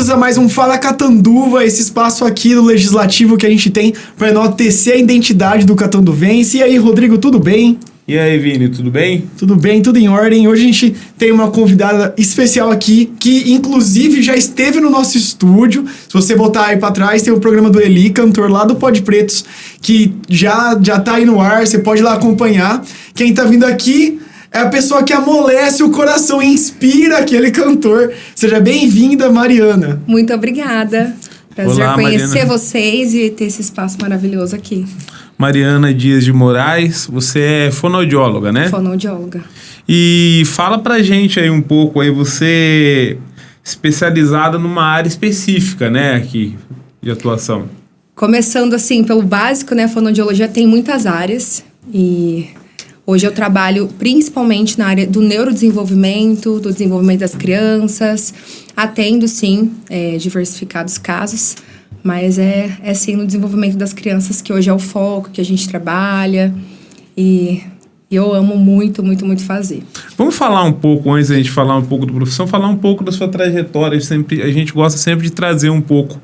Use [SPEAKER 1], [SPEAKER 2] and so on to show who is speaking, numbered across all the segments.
[SPEAKER 1] bem-vindos a mais um Fala Catanduva, esse espaço aqui do Legislativo que a gente tem para enaltecer a identidade do catanduvense. E aí, Rodrigo, tudo bem?
[SPEAKER 2] E aí, Vini, tudo bem?
[SPEAKER 1] Tudo bem, tudo em ordem. Hoje a gente tem uma convidada especial aqui, que inclusive já esteve no nosso estúdio. Se você voltar aí pra trás, tem o programa do Eli, cantor lá do Pode Pretos, que já tá aí no ar, você pode ir lá acompanhar. Quem tá vindo aqui é a pessoa que amolece o coração e inspira aquele cantor. Seja bem-vinda, Mariana.
[SPEAKER 3] Muito obrigada. Prazer
[SPEAKER 2] Olá,
[SPEAKER 3] conhecer
[SPEAKER 2] Mariana.
[SPEAKER 3] vocês e ter esse espaço maravilhoso aqui.
[SPEAKER 2] Mariana Dias de Moraes, você é fonoaudióloga, né?
[SPEAKER 3] Fonoaudióloga.
[SPEAKER 2] E fala pra gente aí um pouco, aí você especializada numa área específica, né, aqui de atuação.
[SPEAKER 3] Começando assim pelo básico, né? A fonoaudiologia tem muitas áreas e hoje eu trabalho principalmente na área do neurodesenvolvimento, do desenvolvimento das crianças. Atendo, sim, diversificados casos, mas é sim no desenvolvimento das crianças que hoje é o foco, que a gente trabalha e eu amo muito, muito, muito fazer.
[SPEAKER 2] Vamos falar um pouco, antes da gente falar um pouco da profissão, falar um pouco da sua trajetória. A gente gosta sempre de trazer um pouco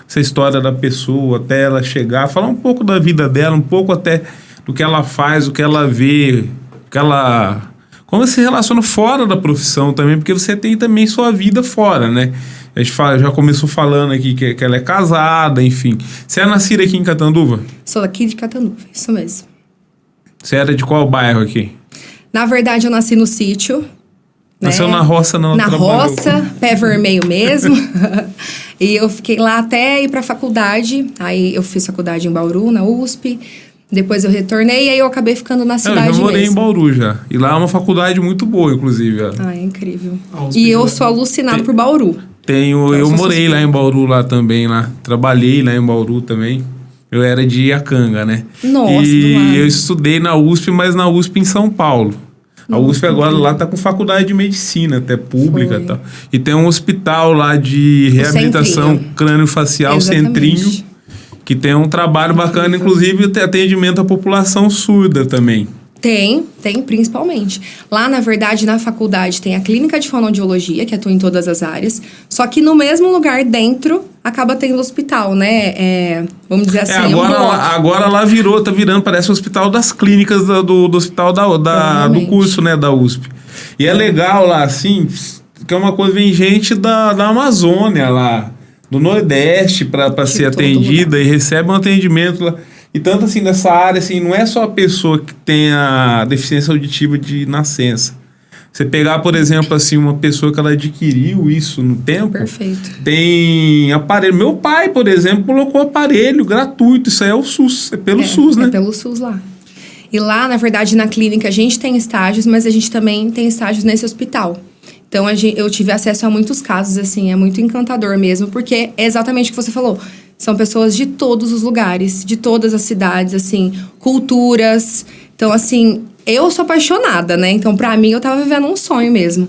[SPEAKER 2] essa história da pessoa até ela chegar, falar um pouco da vida dela, um pouco até do que ela faz, o que ela vê, como se relaciona fora da profissão também, porque você tem também sua vida fora, né? A gente já começou falando aqui que ela é casada, enfim. Você é nascida aqui em Catanduva?
[SPEAKER 3] Sou aqui de Catanduva, isso mesmo.
[SPEAKER 2] Você era de qual bairro aqui?
[SPEAKER 3] Na verdade, eu nasci no sítio.
[SPEAKER 2] Nasceu
[SPEAKER 3] né?
[SPEAKER 2] na roça, não?
[SPEAKER 3] Na roça, pé vermelho mesmo. E eu fiquei lá até ir pra faculdade. Aí eu fiz faculdade em Bauru, na USP. Depois eu retornei e aí eu acabei ficando na cidade mesmo.
[SPEAKER 2] Eu já morei em Bauru já. E lá é uma faculdade muito boa, inclusive.
[SPEAKER 3] Ah, é incrível. E eu sou alucinado por Bauru.
[SPEAKER 2] Eu morei lá em Bauru lá também, lá. Trabalhei lá em Bauru também. Eu era de Iacanga, né?
[SPEAKER 3] Nossa,
[SPEAKER 2] e
[SPEAKER 3] do lado.
[SPEAKER 2] eu estudei na USP, mas na USP em São Paulo. A USP agora lá tá com faculdade de medicina, até pública e tal. E tem um hospital lá de reabilitação
[SPEAKER 3] Centrinho.
[SPEAKER 2] crâniofacial,
[SPEAKER 3] Exatamente.
[SPEAKER 2] Centrinho, que tem um trabalho bacana, inclusive tem atendimento à população surda também.
[SPEAKER 3] Tem, principalmente. Lá, na verdade, na faculdade tem a clínica de fonoaudiologia, que atua em todas as áreas. Só que no mesmo lugar, dentro, acaba tendo o hospital, né? Vamos dizer assim,
[SPEAKER 2] agora lá tá virando, parece o hospital das clínicas do hospital do curso, né, da USP. E é legal lá, assim, que é uma coisa, vem gente da Amazônia lá, do Nordeste para ser atendida e recebe um atendimento lá. E tanto assim, nessa área, assim, não é só a pessoa que tem a deficiência auditiva de nascença. Você pegar, por exemplo, assim, uma pessoa que ela adquiriu isso no tempo.
[SPEAKER 3] Perfeito.
[SPEAKER 2] Tem aparelho. Meu pai, por exemplo, colocou aparelho gratuito. Isso aí é o SUS, é pelo SUS, né?
[SPEAKER 3] É pelo SUS lá. E lá, na verdade, na clínica, a gente tem estágios, mas a gente também tem estágios nesse hospital. Então, eu tive acesso a muitos casos, assim, é muito encantador mesmo, porque é exatamente o que você falou. São pessoas de todos os lugares, de todas as cidades, assim, culturas. Então, assim, eu sou apaixonada, né? Então, pra mim, eu tava vivendo um sonho mesmo.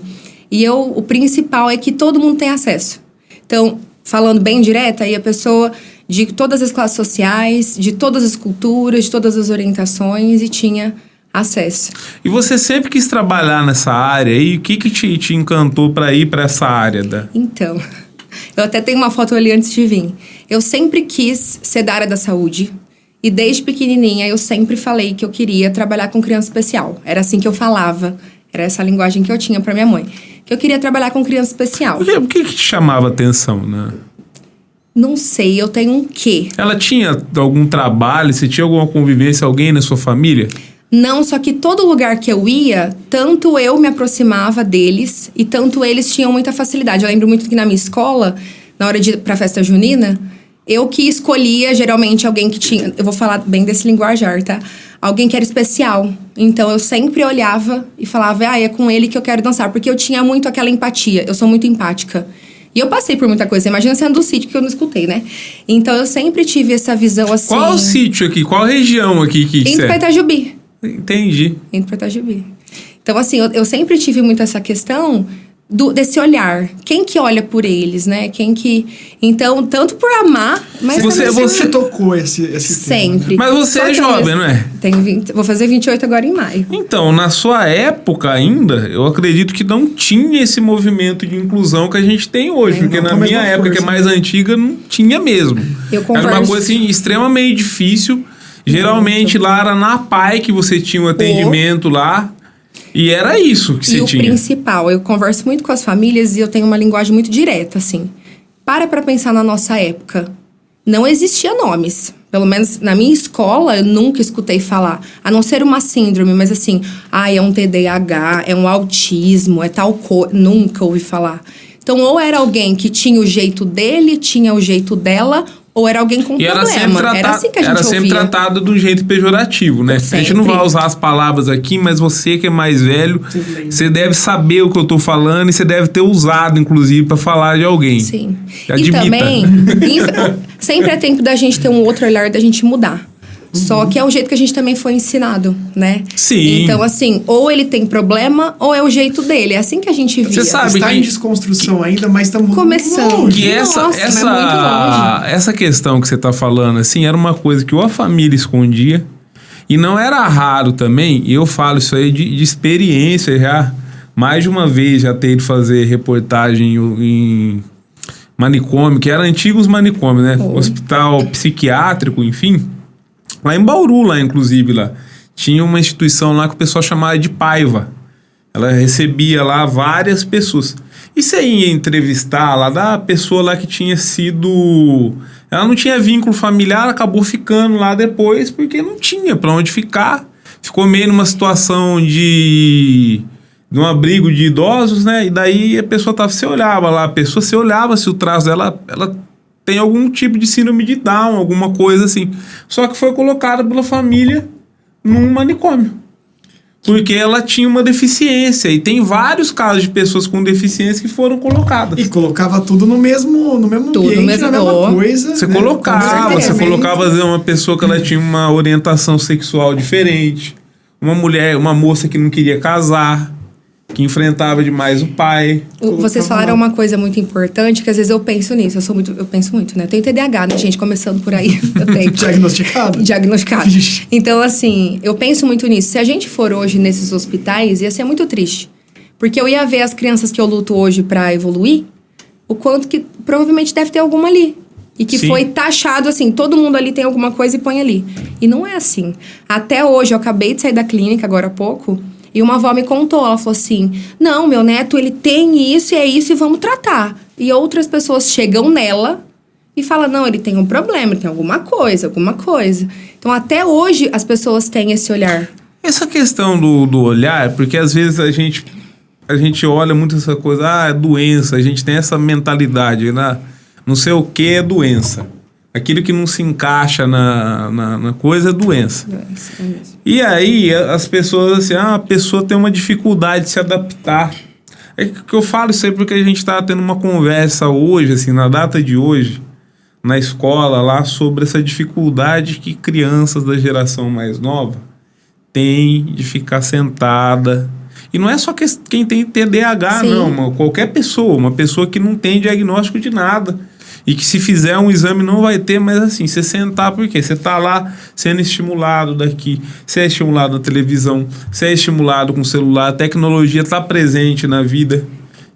[SPEAKER 3] E o principal é que todo mundo tem acesso. Então, falando bem direta, aí a pessoa de todas as classes sociais, de todas as culturas, de todas as orientações, e tinha acesso.
[SPEAKER 2] E você sempre quis trabalhar nessa área, e o que te encantou para ir para essa área?
[SPEAKER 3] Então, eu até tenho uma foto ali antes de vir. Eu sempre quis ser da área da saúde. E desde pequenininha eu sempre falei que eu queria trabalhar com criança especial. Era assim que eu falava. Era essa linguagem que eu tinha para minha mãe. Que eu queria trabalhar com criança especial.
[SPEAKER 2] O que te chamava a atenção, né?
[SPEAKER 3] Não sei, eu tenho um quê.
[SPEAKER 2] Ela tinha algum trabalho? Você tinha alguma convivência, alguém na sua família?
[SPEAKER 3] Não, só que todo lugar que eu ia, tanto eu me aproximava deles e tanto eles tinham muita facilidade. Eu lembro muito que na minha escola, na hora de ir pra festa junina, eu que escolhia geralmente alguém que tinha... Eu vou falar bem desse linguajar, tá? Alguém que era especial. Então, eu sempre olhava e falava, é com ele que eu quero dançar. Porque eu tinha muito aquela empatia. Eu sou muito empática. E eu passei por muita coisa. Imagina sendo do sítio que eu não escutei, né? Então, eu sempre tive essa visão assim...
[SPEAKER 2] Qual sítio aqui? Qual região aqui que
[SPEAKER 3] Entre pra Itajubi.
[SPEAKER 2] Entendi.
[SPEAKER 3] Entre pra Itajubi. Então, assim, eu sempre tive muito essa questão desse olhar. Quem que olha por eles, né? Então, tanto por amar, mas
[SPEAKER 1] você tocou esse
[SPEAKER 3] sempre.
[SPEAKER 1] Tema,
[SPEAKER 2] né? Mas você é jovem, não é?
[SPEAKER 3] Vou fazer 28 agora em maio.
[SPEAKER 2] Então, na sua época ainda, eu acredito que não tinha esse movimento de inclusão que a gente tem hoje. Porque na minha época, que é mais antiga, não tinha mesmo.
[SPEAKER 3] Eu converso.
[SPEAKER 2] Era uma coisa assim, extremamente difícil. Geralmente lá era na PAI que você tinha um atendimento lá. E era isso que você tinha.
[SPEAKER 3] E o principal, eu converso muito com as famílias e eu tenho uma linguagem muito direta, assim. Para pensar na nossa época. Não existia nomes. Pelo menos na minha escola, eu nunca escutei falar. A não ser uma síndrome, mas assim... é um TDAH, é um autismo, é tal coisa. Nunca ouvi falar. Então, ou era alguém que tinha o jeito dele, tinha o jeito dela... Ou era alguém com problema. Era assim que a gente
[SPEAKER 2] Era sempre
[SPEAKER 3] ouvia.
[SPEAKER 2] tratado de um jeito pejorativo, né?
[SPEAKER 3] Sempre.
[SPEAKER 2] A gente não vai usar as palavras aqui, mas você que é mais velho, você deve saber o que eu tô falando e você deve ter usado, inclusive, para falar de alguém.
[SPEAKER 3] Sim.
[SPEAKER 2] Admita.
[SPEAKER 3] E também, sempre é tempo da gente ter um outro olhar, da gente mudar. Só que é o jeito que a gente também foi ensinado, né?
[SPEAKER 2] Sim.
[SPEAKER 3] Então, assim, ou ele tem problema, ou é o jeito dele. É assim que a gente via.
[SPEAKER 2] Você sabe
[SPEAKER 1] Está em desconstrução ainda, mas estamos
[SPEAKER 3] começando.
[SPEAKER 2] Que essa questão que você tá falando, assim, era uma coisa que ou a família escondia, e não era raro também, e eu falo isso aí de experiência já, mais de uma vez já ter ido fazer reportagem em manicômio, que eram antigos manicômios, né? Hospital psiquiátrico, enfim. Lá em Bauru, inclusive, tinha uma instituição lá que o pessoal chamava de Paiva. Ela recebia lá várias pessoas. E você ia entrevistar lá da pessoa lá que tinha sido... Ela não tinha vínculo familiar, acabou ficando lá depois porque não tinha pra onde ficar. Ficou meio numa situação de um abrigo de idosos, né? E daí a pessoa você olhava lá, você olhava se o traço dela... Ela tem algum tipo de síndrome de Down, alguma coisa assim. Só que foi colocada pela família num manicômio. Porque ela tinha uma deficiência. E tem vários casos de pessoas com deficiência que foram colocadas.
[SPEAKER 1] E colocava tudo no mesmo ambiente, na mesma coisa.
[SPEAKER 2] Você
[SPEAKER 1] né?
[SPEAKER 2] colocava uma pessoa que ela tinha uma orientação sexual diferente. Uma moça que não queria casar. Que enfrentava demais o pai.
[SPEAKER 3] Vocês falaram uma coisa muito importante, que às vezes eu penso nisso. Eu penso muito, né? Eu tenho TDAH, né, gente? Começando por aí. Eu tenho.
[SPEAKER 1] Diagnosticado?
[SPEAKER 3] Diagnosticado. Então, assim, eu penso muito nisso. Se a gente for hoje nesses hospitais, ia ser muito triste. Porque eu ia ver as crianças que eu luto hoje pra evoluir, o quanto que provavelmente deve ter alguma ali. E que foi taxado assim, todo mundo ali tem alguma coisa e põe ali. E não é assim. Até hoje, eu acabei de sair da clínica agora há pouco... E uma avó me contou, ela falou assim, não, meu neto, ele tem isso e é isso e vamos tratar. E outras pessoas chegam nela e falam, não, ele tem um problema, ele tem alguma coisa. Então, até hoje, as pessoas têm esse olhar.
[SPEAKER 2] Essa questão do olhar, porque às vezes a gente olha muito essa coisa, é doença, a gente tem essa mentalidade, né? Não sei o que é doença. Aquilo que não se encaixa na coisa é doença. E aí, as pessoas assim, a pessoa tem uma dificuldade de se adaptar. É que eu falo isso aí porque a gente está tendo uma conversa hoje, assim, na data de hoje, na escola lá, sobre essa dificuldade que crianças da geração mais nova têm de ficar sentada. E não é só quem tem TDAH, não. Qualquer pessoa, uma pessoa que não tem diagnóstico de nada. E que se fizer um exame não vai ter, mas assim, você sentar, por quê? Você tá lá sendo estimulado daqui, você é estimulado na televisão, você é estimulado com o celular, a tecnologia tá presente na vida.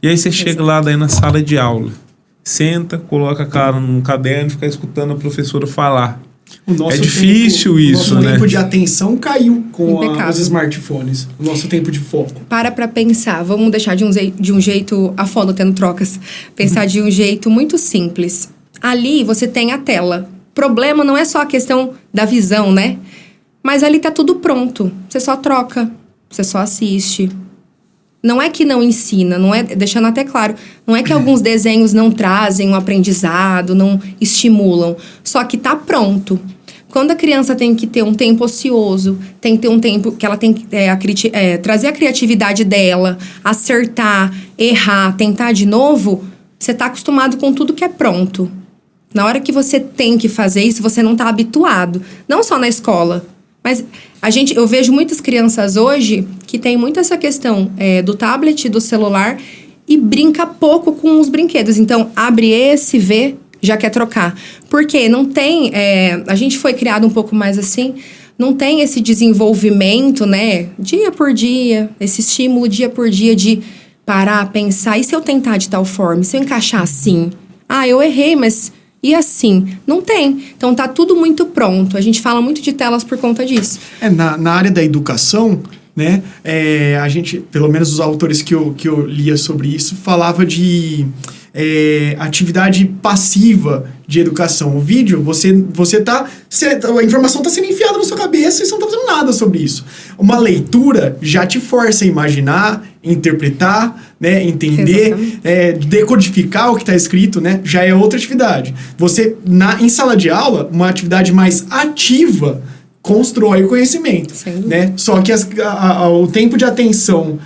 [SPEAKER 2] E aí você chega lá daí na sala de aula, senta, coloca a cara num caderno e fica escutando a professora falar. É difícil isso, né?
[SPEAKER 1] O nosso tempo de atenção caiu com os smartphones. O nosso tempo de foco.
[SPEAKER 3] Para pensar. Vamos deixar de um jeito... A fono tendo trocas. Pensar de um jeito muito simples. Ali você tem a tela. Problema não é só a questão da visão, né? Mas ali tá tudo pronto. Você só troca. Você só assiste. Não é que não ensina, não é, deixando até claro, não é que alguns desenhos não trazem um aprendizado, não estimulam, só que tá pronto. Quando a criança tem que ter um tempo ocioso, tem que ter um tempo que ela tem que trazer a criatividade dela, acertar, errar, tentar de novo, você tá acostumado com tudo que é pronto. Na hora que você tem que fazer isso, você não tá habituado. Não só na escola, mas eu vejo muitas crianças hoje que tem muito essa questão do tablet, do celular, e brinca pouco com os brinquedos. Então, abre esse, vê, já quer trocar. Porque não tem... a gente foi criado um pouco mais assim... Não tem esse desenvolvimento, né? Dia por dia, esse estímulo dia por dia de parar, pensar. E se eu tentar de tal forma? E se eu encaixar assim? Ah, eu errei, mas e assim? Não tem. Então, tá tudo muito pronto. A gente fala muito de telas por conta disso.
[SPEAKER 1] Na área da educação, né? A gente, pelo menos os autores que eu lia sobre isso, falava de... atividade passiva de educação. O vídeo, a informação está sendo enfiada na sua cabeça e você não está fazendo nada sobre isso. Uma leitura já te força a imaginar, interpretar, né, entender, decodificar o que está escrito, né, já é outra atividade. Você, em sala de aula, uma atividade mais ativa constrói o conhecimento, né? Só que o tempo de atenção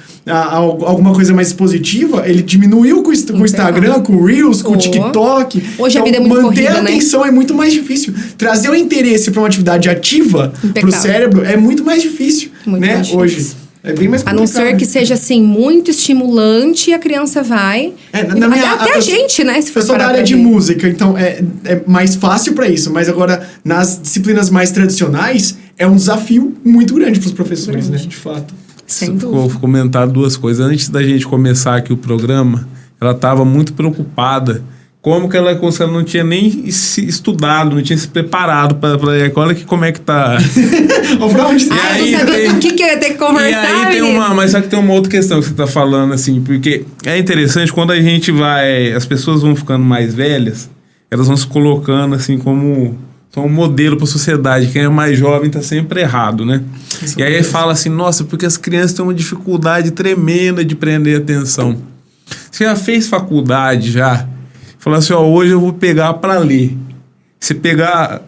[SPEAKER 1] alguma coisa mais expositiva, ele diminuiu com o Instagram, com o Reels, com o TikTok.
[SPEAKER 3] Hoje então, a vida é muito corrida,
[SPEAKER 1] manter a atenção é muito mais difícil. Trazer o interesse para uma atividade ativa pro cérebro é muito mais difícil, muito né? Mais difícil. Hoje. É bem mais complicado.
[SPEAKER 3] A não ser que seja, assim, muito estimulante e a criança vai... até a gente, né? Se for
[SPEAKER 1] eu sou da área de música, então é mais fácil para isso. Mas agora, nas disciplinas mais tradicionais, é um desafio muito grande para os professores, né? De fato.
[SPEAKER 3] Sem dúvida.
[SPEAKER 2] Vou comentar duas coisas. Antes da gente começar aqui o programa, ela estava muito preocupada. Como que ela não tinha nem estudado, não tinha se preparado para olha que como é que tá.
[SPEAKER 3] Não sabia com o que eu ia ter que conversar.
[SPEAKER 2] E aí mas só que tem uma outra questão que você tá falando, assim, porque é interessante quando a gente as pessoas vão ficando mais velhas, elas vão se colocando assim como um modelo para a sociedade. Quem é mais jovem tá sempre errado, né? E aí fala assim, nossa, porque as crianças têm uma dificuldade tremenda de prender atenção. Você já fez faculdade já? Falar assim, hoje eu vou pegar para ler. Se pegar...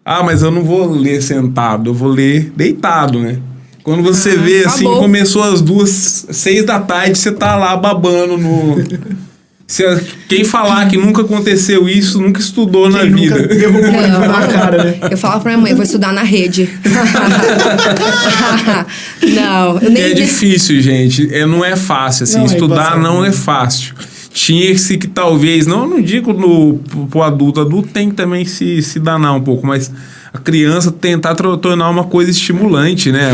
[SPEAKER 2] mas eu não vou ler sentado, eu vou ler deitado, né? Quando você vê, assim, começou às 6 da tarde, você tá lá babando no... Quem falar que nunca aconteceu isso, nunca estudou na vida.
[SPEAKER 1] Na cara, né?
[SPEAKER 3] Eu falava pra minha mãe, vou estudar na rede. Não.
[SPEAKER 2] É difícil, gente. Não é fácil, assim. Estudar não é fácil. Tinha-se que talvez, não digo pro adulto, adulto tem que também se danar um pouco, mas a criança tentar tornar uma coisa estimulante, né?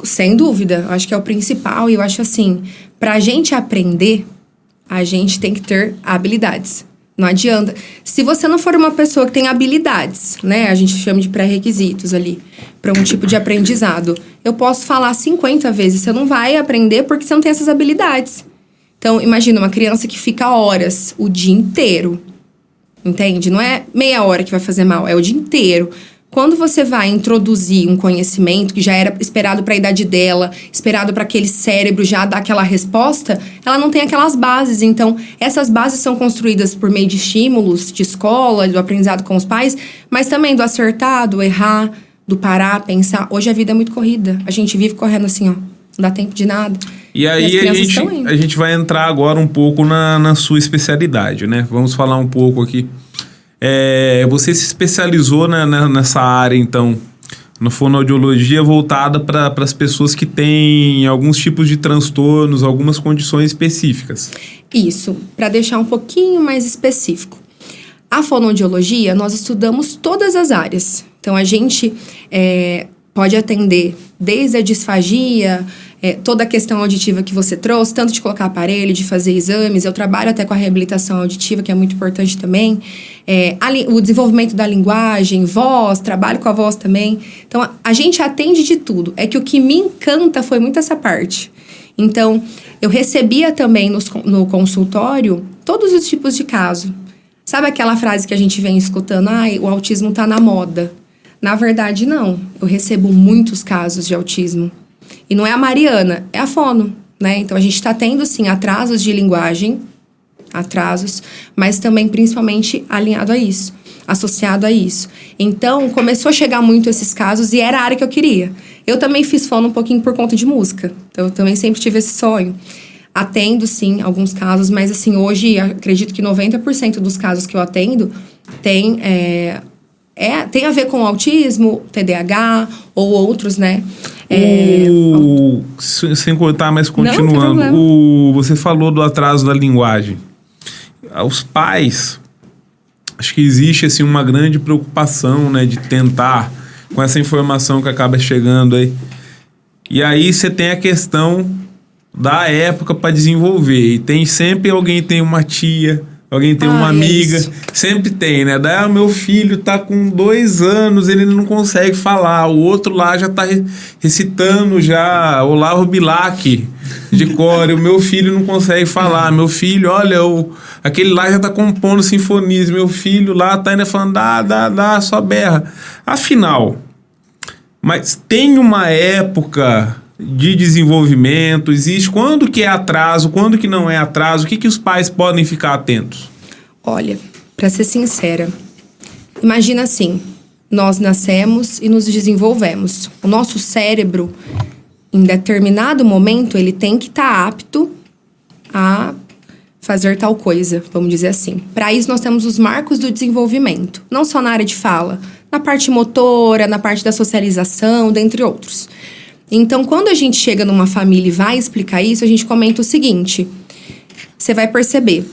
[SPEAKER 3] Sem dúvida, eu acho que é o principal, e eu acho assim, pra gente aprender, a gente tem que ter habilidades. Não adianta. Se você não for uma pessoa que tem habilidades, né? A gente chama de pré-requisitos ali, para um tipo de aprendizado. Eu posso falar 50 vezes, você não vai aprender porque você não tem essas habilidades. Então, imagina uma criança que fica horas, o dia inteiro, entende? Não é meia hora que vai fazer mal, é o dia inteiro. Quando você vai introduzir um conhecimento que já era esperado para a idade dela, esperado para aquele cérebro já dar aquela resposta, ela não tem aquelas bases. Então, essas bases são construídas por meio de estímulos, de escola, do aprendizado com os pais, mas também do acertar, do errar, do parar, pensar. Hoje a vida é muito corrida. A gente vive correndo assim, não dá tempo de nada.
[SPEAKER 2] E aí a gente vai entrar agora um pouco na sua especialidade, né? Vamos falar um pouco aqui. Você se especializou nessa área, então, na fonoaudiologia voltada para as pessoas que têm alguns tipos de transtornos, algumas condições específicas.
[SPEAKER 3] Isso, para deixar um pouquinho mais específico. A fonoaudiologia, nós estudamos todas as áreas. Então, a gente pode atender desde a disfagia, toda a questão auditiva que você trouxe, tanto de colocar aparelho, de fazer exames. Eu trabalho até com a reabilitação auditiva, que é muito importante também. O desenvolvimento da linguagem, voz, trabalho com a voz também. Então, a gente atende de tudo. É que o que me encanta foi muito essa parte. Então, eu recebia também no consultório todos os tipos de caso. Sabe aquela frase que a gente vem escutando? O autismo tá na moda. Na verdade, não. Eu recebo muitos casos de autismo. E não é a Mariana, é a fono, né? Então, a gente está tendo, sim, atrasos de linguagem, mas também, principalmente, alinhado a isso, associado a isso. Então, começou a chegar muito esses casos e era a área que eu queria. Eu também fiz fono um pouquinho por conta de música. Então, eu também sempre tive esse sonho. Atendo, sim, alguns casos, mas, assim, hoje, acredito que 90% dos casos que eu atendo tem a ver com autismo, TDAH ou outros, né?
[SPEAKER 2] Sem cortar, mas
[SPEAKER 3] Não, não tem
[SPEAKER 2] continuando.
[SPEAKER 3] problema.
[SPEAKER 2] Você falou do atraso da linguagem. Os pais, acho que existe assim, uma grande preocupação, né, de tentar, com essa informação que acaba chegando aí. E aí você tem a questão da época para desenvolver. E tem sempre alguém, tem uma tia, alguém tem uma amiga.
[SPEAKER 3] Isso.
[SPEAKER 2] Sempre tem, né? Daí, meu filho tá com 2 anos, ele não consegue falar. O outro lá já tá recitando já Olavo Bilac de cor. O meu filho não consegue falar. Meu filho, olha, aquele lá já tá compondo sinfonias. Meu filho lá tá ainda falando, dá, só berra. Afinal, mas tem uma época de desenvolvimento, existe quando que é atraso, quando que não é atraso, o que os pais podem ficar atentos?
[SPEAKER 3] Olha, para ser sincera, imagina assim, nós nascemos e nos desenvolvemos. O nosso cérebro, em determinado momento, ele tem que estar apto a fazer tal coisa, vamos dizer assim. Para isso, nós temos os marcos do desenvolvimento, não só na área de fala, na parte motora, na parte da socialização, dentre outros. Então, quando a gente chega numa família e vai explicar isso, a gente comenta o seguinte: você vai perceber,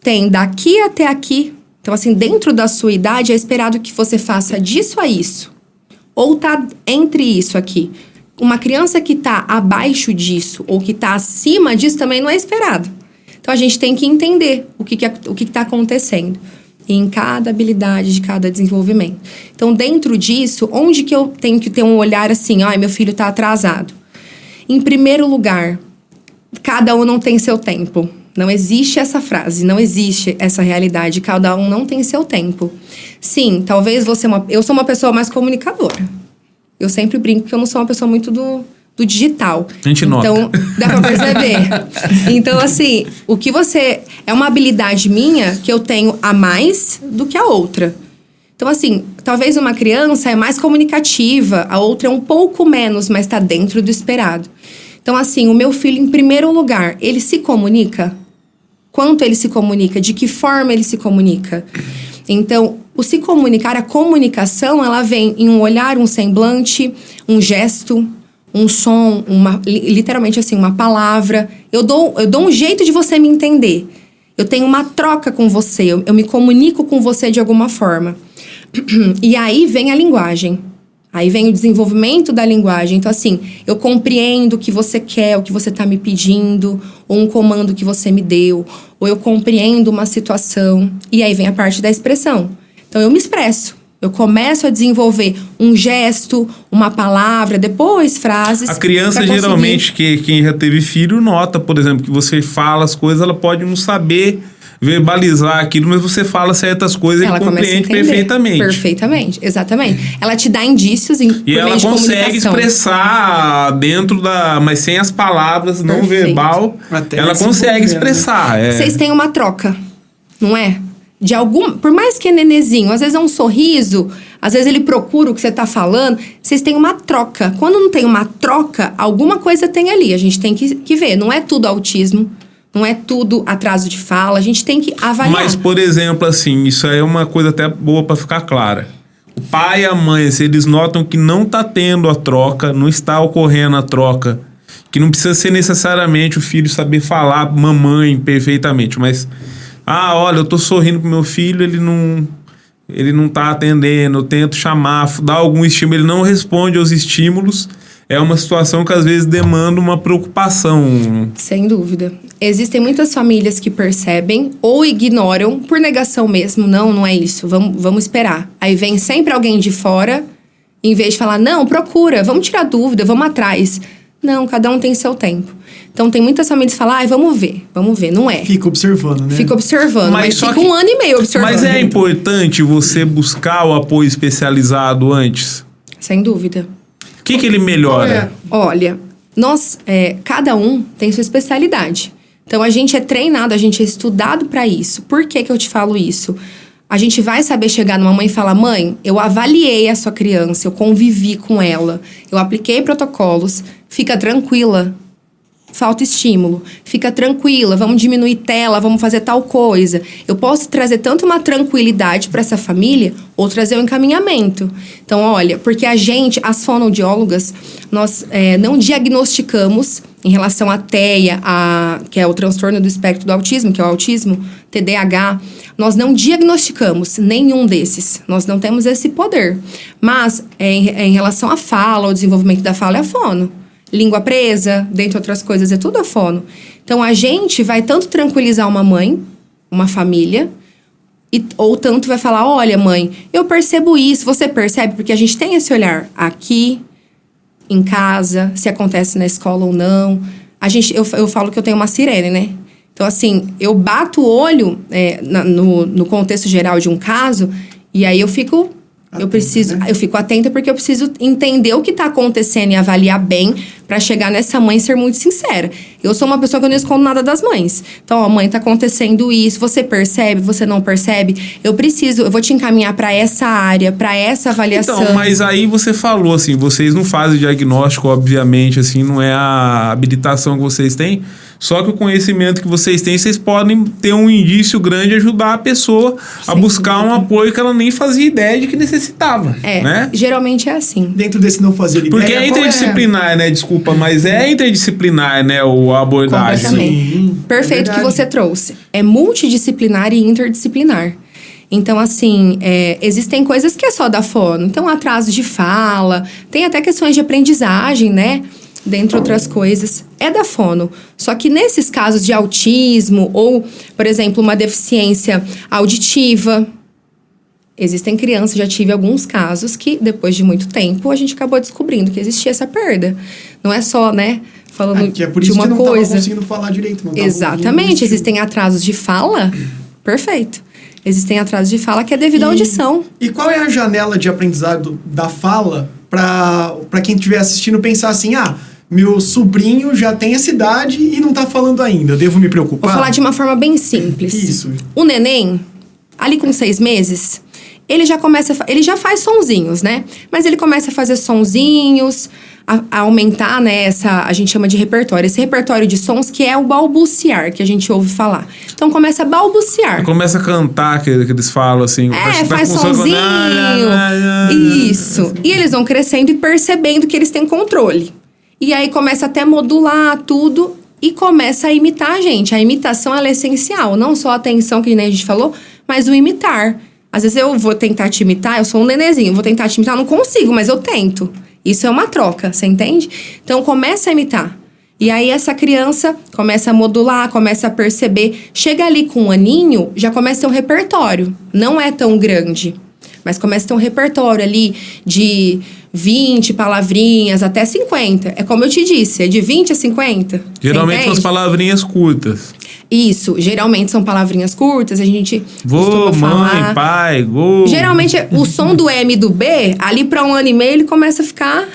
[SPEAKER 3] tem daqui até aqui. Então, assim, dentro da sua idade, é esperado que você faça disso a isso. Ou tá entre isso aqui. Uma criança que tá abaixo disso ou que tá acima disso também não é esperado. Então, a gente tem que entender o que tá acontecendo em cada habilidade de cada desenvolvimento. Então, dentro disso, onde que eu tenho que ter um olhar assim, meu filho tá atrasado? Em primeiro lugar, cada um não tem seu tempo. Não existe essa frase, não existe essa realidade. Cada um não tem seu tempo. Sim, talvez eu sou uma pessoa mais comunicadora. Eu sempre brinco que eu não sou uma pessoa muito do digital.
[SPEAKER 2] A gente nota.
[SPEAKER 3] Então, dá pra perceber. Então, assim, o que você... É uma habilidade minha que eu tenho a mais do que a outra. Então, assim, talvez uma criança é mais comunicativa, a outra é um pouco menos, mas tá dentro do esperado. Então, assim, o meu filho, em primeiro lugar, ele se comunica? Quanto ele se comunica? De que forma ele se comunica? Então, o se comunicar, a comunicação, ela vem em um olhar, um semblante, um gesto, um som, literalmente assim, uma palavra. Eu dou um jeito de você me entender. Eu tenho uma troca com você, eu me comunico com você de alguma forma. E aí vem a linguagem. Aí vem o desenvolvimento da linguagem. Então, assim, eu compreendo o que você quer, o que você está me pedindo, ou um comando que você me deu, ou eu compreendo uma situação. E aí vem a parte da expressão. Então, eu me expresso. Eu começo a desenvolver um gesto, uma palavra, depois frases.
[SPEAKER 2] A criança, geralmente, quem já teve filho, nota, por exemplo, que você fala as coisas, ela pode não saber verbalizar aquilo, mas você fala certas coisas e ele compreende perfeitamente.
[SPEAKER 3] Perfeitamente, exatamente. Ela te dá indícios
[SPEAKER 2] e ela consegue expressar dentro da... Mas sem as palavras, não verbal, ela consegue expressar.
[SPEAKER 3] Vocês têm uma troca, não é? De algum, por mais que é nenezinho, às vezes é um sorriso, às vezes ele procura o que você tá falando, vocês têm uma troca. Quando não tem uma troca, alguma coisa tem ali, a gente tem que ver. Não é tudo autismo, não é tudo atraso de fala, a gente tem que avaliar.
[SPEAKER 2] Mas, por exemplo, assim, isso aí é uma coisa até boa para ficar clara. O pai e a mãe, se eles notam que não tá tendo a troca, não está ocorrendo a troca, que não precisa ser necessariamente o filho saber falar mamãe perfeitamente, mas... olha, eu tô sorrindo pro meu filho, ele não tá atendendo, eu tento chamar, dar algum estímulo, ele não responde aos estímulos. É uma situação que às vezes demanda uma preocupação.
[SPEAKER 3] Sem dúvida. Existem muitas famílias que percebem ou ignoram por negação mesmo. Não é isso, vamos esperar. Aí vem sempre alguém de fora, em vez de falar, não, procura, vamos tirar dúvida, vamos atrás. Não, cada um tem seu tempo. Então, tem muitas famílias que falam, vamos ver. Não é.
[SPEAKER 1] Fica observando, né?
[SPEAKER 3] Fica observando, mas fica 1 ano e meio observando.
[SPEAKER 2] Mas é importante você buscar o apoio especializado antes?
[SPEAKER 3] Sem dúvida.
[SPEAKER 2] O que ele melhora?
[SPEAKER 3] Olha, cada um tem sua especialidade. Então, a gente é treinado, a gente é estudado para isso. Por que eu te falo isso? A gente vai saber chegar numa mãe e falar, mãe, eu avaliei a sua criança, eu convivi com ela, eu apliquei protocolos, fica tranquila. falta estímulo. Fica tranquila, vamos diminuir tela, vamos fazer tal coisa. Eu posso trazer tanto uma tranquilidade para essa família, ou trazer um encaminhamento. Então, olha, porque as fonoaudiólogas, nós não diagnosticamos em relação à TEA, que é o transtorno do espectro do autismo, que é o autismo, TDAH, nós não diagnosticamos nenhum desses. Nós não temos esse poder. Mas, em relação à fala, ao desenvolvimento da fala, é a fono. Língua presa, dentre outras coisas, é tudo a fono. Então, a gente vai tanto tranquilizar uma mãe, uma família, ou tanto vai falar, olha, mãe, eu percebo isso, você percebe? Porque a gente tem esse olhar aqui, em casa, se acontece na escola ou não. Eu falo que eu tenho uma sirene, né? Então, assim, eu bato o olho no contexto geral de um caso, e aí eu fico... Eu fico atenta porque eu preciso entender o que está acontecendo e avaliar bem para chegar nessa mãe e ser muito sincera. Eu sou uma pessoa que eu não escondo nada das mães. Então, ó, mãe, tá acontecendo isso, você percebe, você não percebe? Eu vou te encaminhar para essa área, para essa avaliação.
[SPEAKER 2] Então, mas aí você falou assim, vocês não fazem diagnóstico, obviamente, assim, não é a habilitação que vocês têm. Só que o conhecimento que vocês têm, vocês podem ter um indício grande e ajudar a pessoa a buscar um apoio que ela nem fazia ideia de que necessitava, né?
[SPEAKER 3] Geralmente é assim.
[SPEAKER 1] Dentro desse não fazer ideia...
[SPEAKER 2] Porque é interdisciplinar, né? Desculpa, mas é interdisciplinar, né? A abordagem.
[SPEAKER 3] Sim, perfeito que você trouxe. É multidisciplinar e interdisciplinar. Então, assim, existem coisas que é só da fono. Então, atraso de fala, tem até questões de aprendizagem, né? Dentre outras coisas, é da fono. Só que nesses casos de autismo ou, por exemplo, uma deficiência auditiva, existem crianças, já tive alguns casos que, depois de muito tempo, a gente acabou descobrindo que existia essa perda. Não é só, né, falando
[SPEAKER 1] que é por isso
[SPEAKER 3] de uma
[SPEAKER 1] que não
[SPEAKER 3] coisa.
[SPEAKER 1] tava conseguindo falar direito. Não
[SPEAKER 3] Exatamente, existem atrasos de fala, perfeito. Existem atrasos de fala que é devido à audição.
[SPEAKER 1] E qual é a janela de aprendizado da fala para quem estiver assistindo pensar assim, meu sobrinho já tem essa idade e não tá falando ainda, eu devo me preocupar?
[SPEAKER 3] Vou falar de uma forma bem simples.
[SPEAKER 1] Isso.
[SPEAKER 3] O neném, ali com 6 meses, ele já faz sonzinhos, né? Mas ele começa a fazer sonzinhos, a aumentar, né, a gente chama de repertório. Esse repertório de sons que é o balbuciar, que a gente ouve falar. Então, começa a balbuciar.
[SPEAKER 2] Começa a cantar, que eles falam assim.
[SPEAKER 3] Faz sonzinho. Isso. E eles vão crescendo e percebendo que eles têm controle. E aí, começa até a modular tudo e começa a imitar a gente. A imitação, ela é essencial. Não só a atenção, que nem a gente falou, mas o imitar. Às vezes, eu vou tentar te imitar, eu sou um nenenzinho, vou tentar te imitar, não consigo, mas eu tento. Isso é uma troca, você entende? Então, começa a imitar. E aí, essa criança começa a modular, começa a perceber. Chega ali com 1 aninho, já começa a ter um repertório. Não é tão grande, mas começa a ter um repertório ali de 20 palavrinhas até 50. É como eu te disse, é de 20 a 50.
[SPEAKER 2] Geralmente são as palavrinhas curtas.
[SPEAKER 3] Isso, geralmente são palavrinhas curtas, a gente
[SPEAKER 2] costuma falar. Mãe, pai, gol.
[SPEAKER 3] Geralmente, o som do M e do B, ali para 1 ano e meio, ele começa a ficar...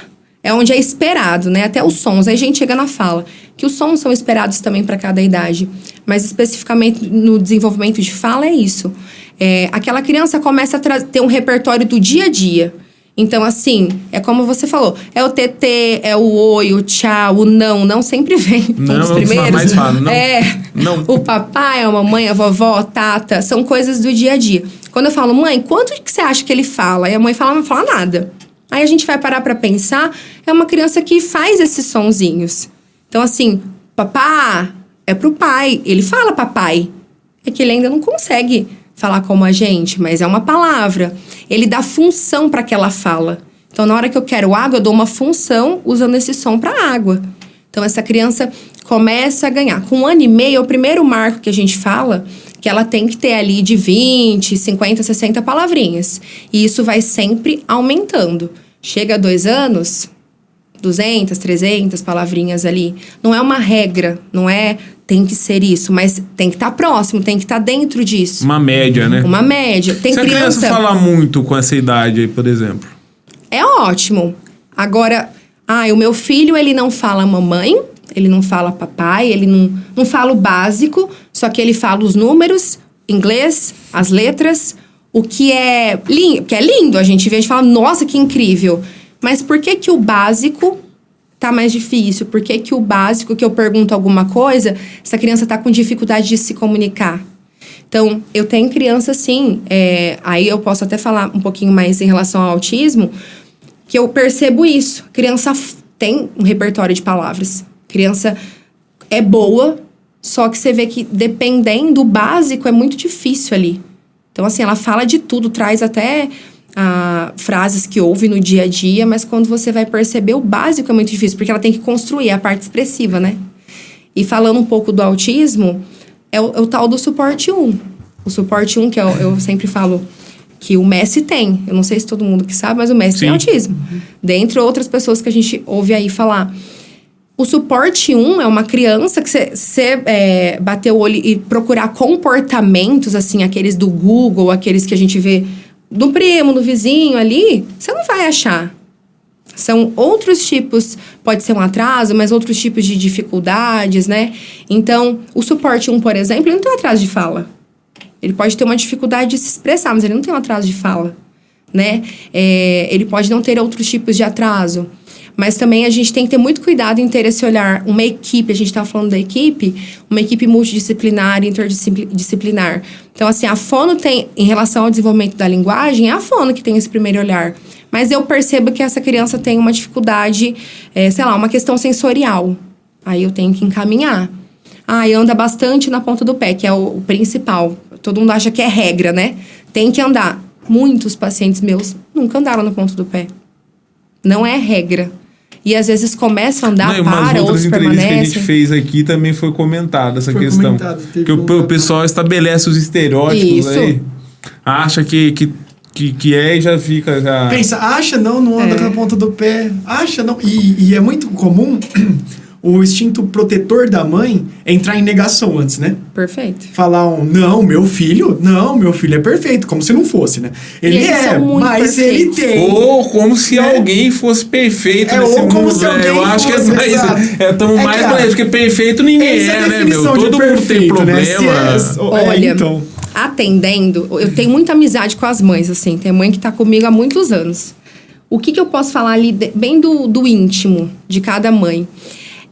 [SPEAKER 3] É onde é esperado, né? Até os sons. Aí a gente chega na fala. Que os sons são esperados também para cada idade. Mas especificamente no desenvolvimento de fala é isso. Aquela criança começa a ter um repertório do dia a dia. Então, assim, é como você falou. É o TT, é o oi, o tchau, o não. Não sempre vem.
[SPEAKER 2] Não,
[SPEAKER 3] dos primeiros.
[SPEAKER 2] Mais falo, não.
[SPEAKER 3] Não. O papai, a mamãe, a vovó, a tata. São coisas do dia a dia. Quando eu falo, mãe, quanto que você acha que ele fala? E a mãe fala, não fala nada. Aí a gente vai parar pra pensar, é uma criança que faz esses sonzinhos. Então, assim, papá é pro pai. Ele fala papai. É que ele ainda não consegue falar como a gente, mas é uma palavra. Ele dá função para aquela fala. Então, na hora que eu quero água, eu dou uma função usando esse som para água. Então, essa criança começa a ganhar. Com 1 ano e meio, é o primeiro marco que a gente fala que ela tem que ter ali de 20, 50, 60 palavrinhas. E isso vai sempre aumentando. Chega a 2 anos, 200, 300 palavrinhas ali. Não é uma regra, não é tem que ser isso, mas tem que estar próximo, tem que estar dentro disso.
[SPEAKER 2] Uma média, né?
[SPEAKER 3] Uma média. Tem
[SPEAKER 2] Se a criança fala muito com essa idade aí, por exemplo?
[SPEAKER 3] É ótimo. Agora, o meu filho, ele não fala mamãe, ele não fala papai, ele não fala o básico, só que ele fala os números, inglês, as letras, o que é lindo, a gente vê, a gente fala, nossa, que incrível. Mas por que o básico tá mais difícil? Por que que o básico, que eu pergunto alguma coisa, essa criança tá com dificuldade de se comunicar? Então, eu tenho criança, sim, aí eu posso até falar um pouquinho mais em relação ao autismo, que eu percebo isso. Criança tem um repertório de palavras. Criança é boa, só que você vê que dependendo do básico é muito difícil ali. Então, assim, ela fala de tudo, traz até frases que ouve no dia a dia, mas quando você vai perceber, o básico é muito difícil, porque ela tem que construir a parte expressiva, né? E falando um pouco do autismo, é o tal do suporte 1. O suporte 1, que eu sempre falo que o Messi tem. Eu não sei se todo mundo que sabe, mas o Messi tem autismo. Dentre outras pessoas que a gente ouve aí falar. O suporte 1 é uma criança que você bater o olho e procurar comportamentos, assim, aqueles do Google, aqueles que a gente vê do primo, do vizinho ali, você não vai achar. São outros tipos, pode ser um atraso, mas outros tipos de dificuldades, né? Então, o suporte 1, por exemplo, ele não tem um atraso de fala. Ele pode ter uma dificuldade de se expressar, mas ele não tem um atraso de fala, né? Ele pode não ter outros tipos de atraso. Mas também a gente tem que ter muito cuidado em ter esse olhar, uma equipe, a gente estava falando da equipe, uma equipe multidisciplinar e interdisciplinar. Então, assim, a fono tem, em relação ao desenvolvimento da linguagem, é a fono que tem esse primeiro olhar. Mas eu percebo que essa criança tem uma dificuldade, uma questão sensorial. Aí eu tenho que encaminhar. E anda bastante na ponta do pé, que é o principal. Todo mundo acha que é regra, né? Tem que andar. Muitos pacientes meus nunca andaram na ponta do pé. Não é regra. E às vezes começa a andar, para, outros permanecem.
[SPEAKER 2] Que a gente fez aqui também foi comentada essa questão. Que o pessoal estabelece os estereótipos aí. Acha que é e já fica...
[SPEAKER 1] Pensa, acha não anda na ponta do pé. Acha não. E é muito comum o instinto protetor da mãe entrar em negação antes, né?
[SPEAKER 3] Perfeito.
[SPEAKER 1] Falar não, meu filho é perfeito, como se não fosse, né? Ele mas ele tem.
[SPEAKER 2] Ou como se alguém fosse perfeito nesse mundo,
[SPEAKER 1] como se alguém
[SPEAKER 2] eu acho
[SPEAKER 1] fosse,
[SPEAKER 2] que é tão mais bonito, porque perfeito ninguém né, meu? Todo mundo tem problema.
[SPEAKER 1] Né?
[SPEAKER 3] Olha, então, atendendo, eu tenho muita amizade com as mães, assim. Tem mãe que tá comigo há muitos anos. O que eu posso falar ali, bem do íntimo de cada mãe?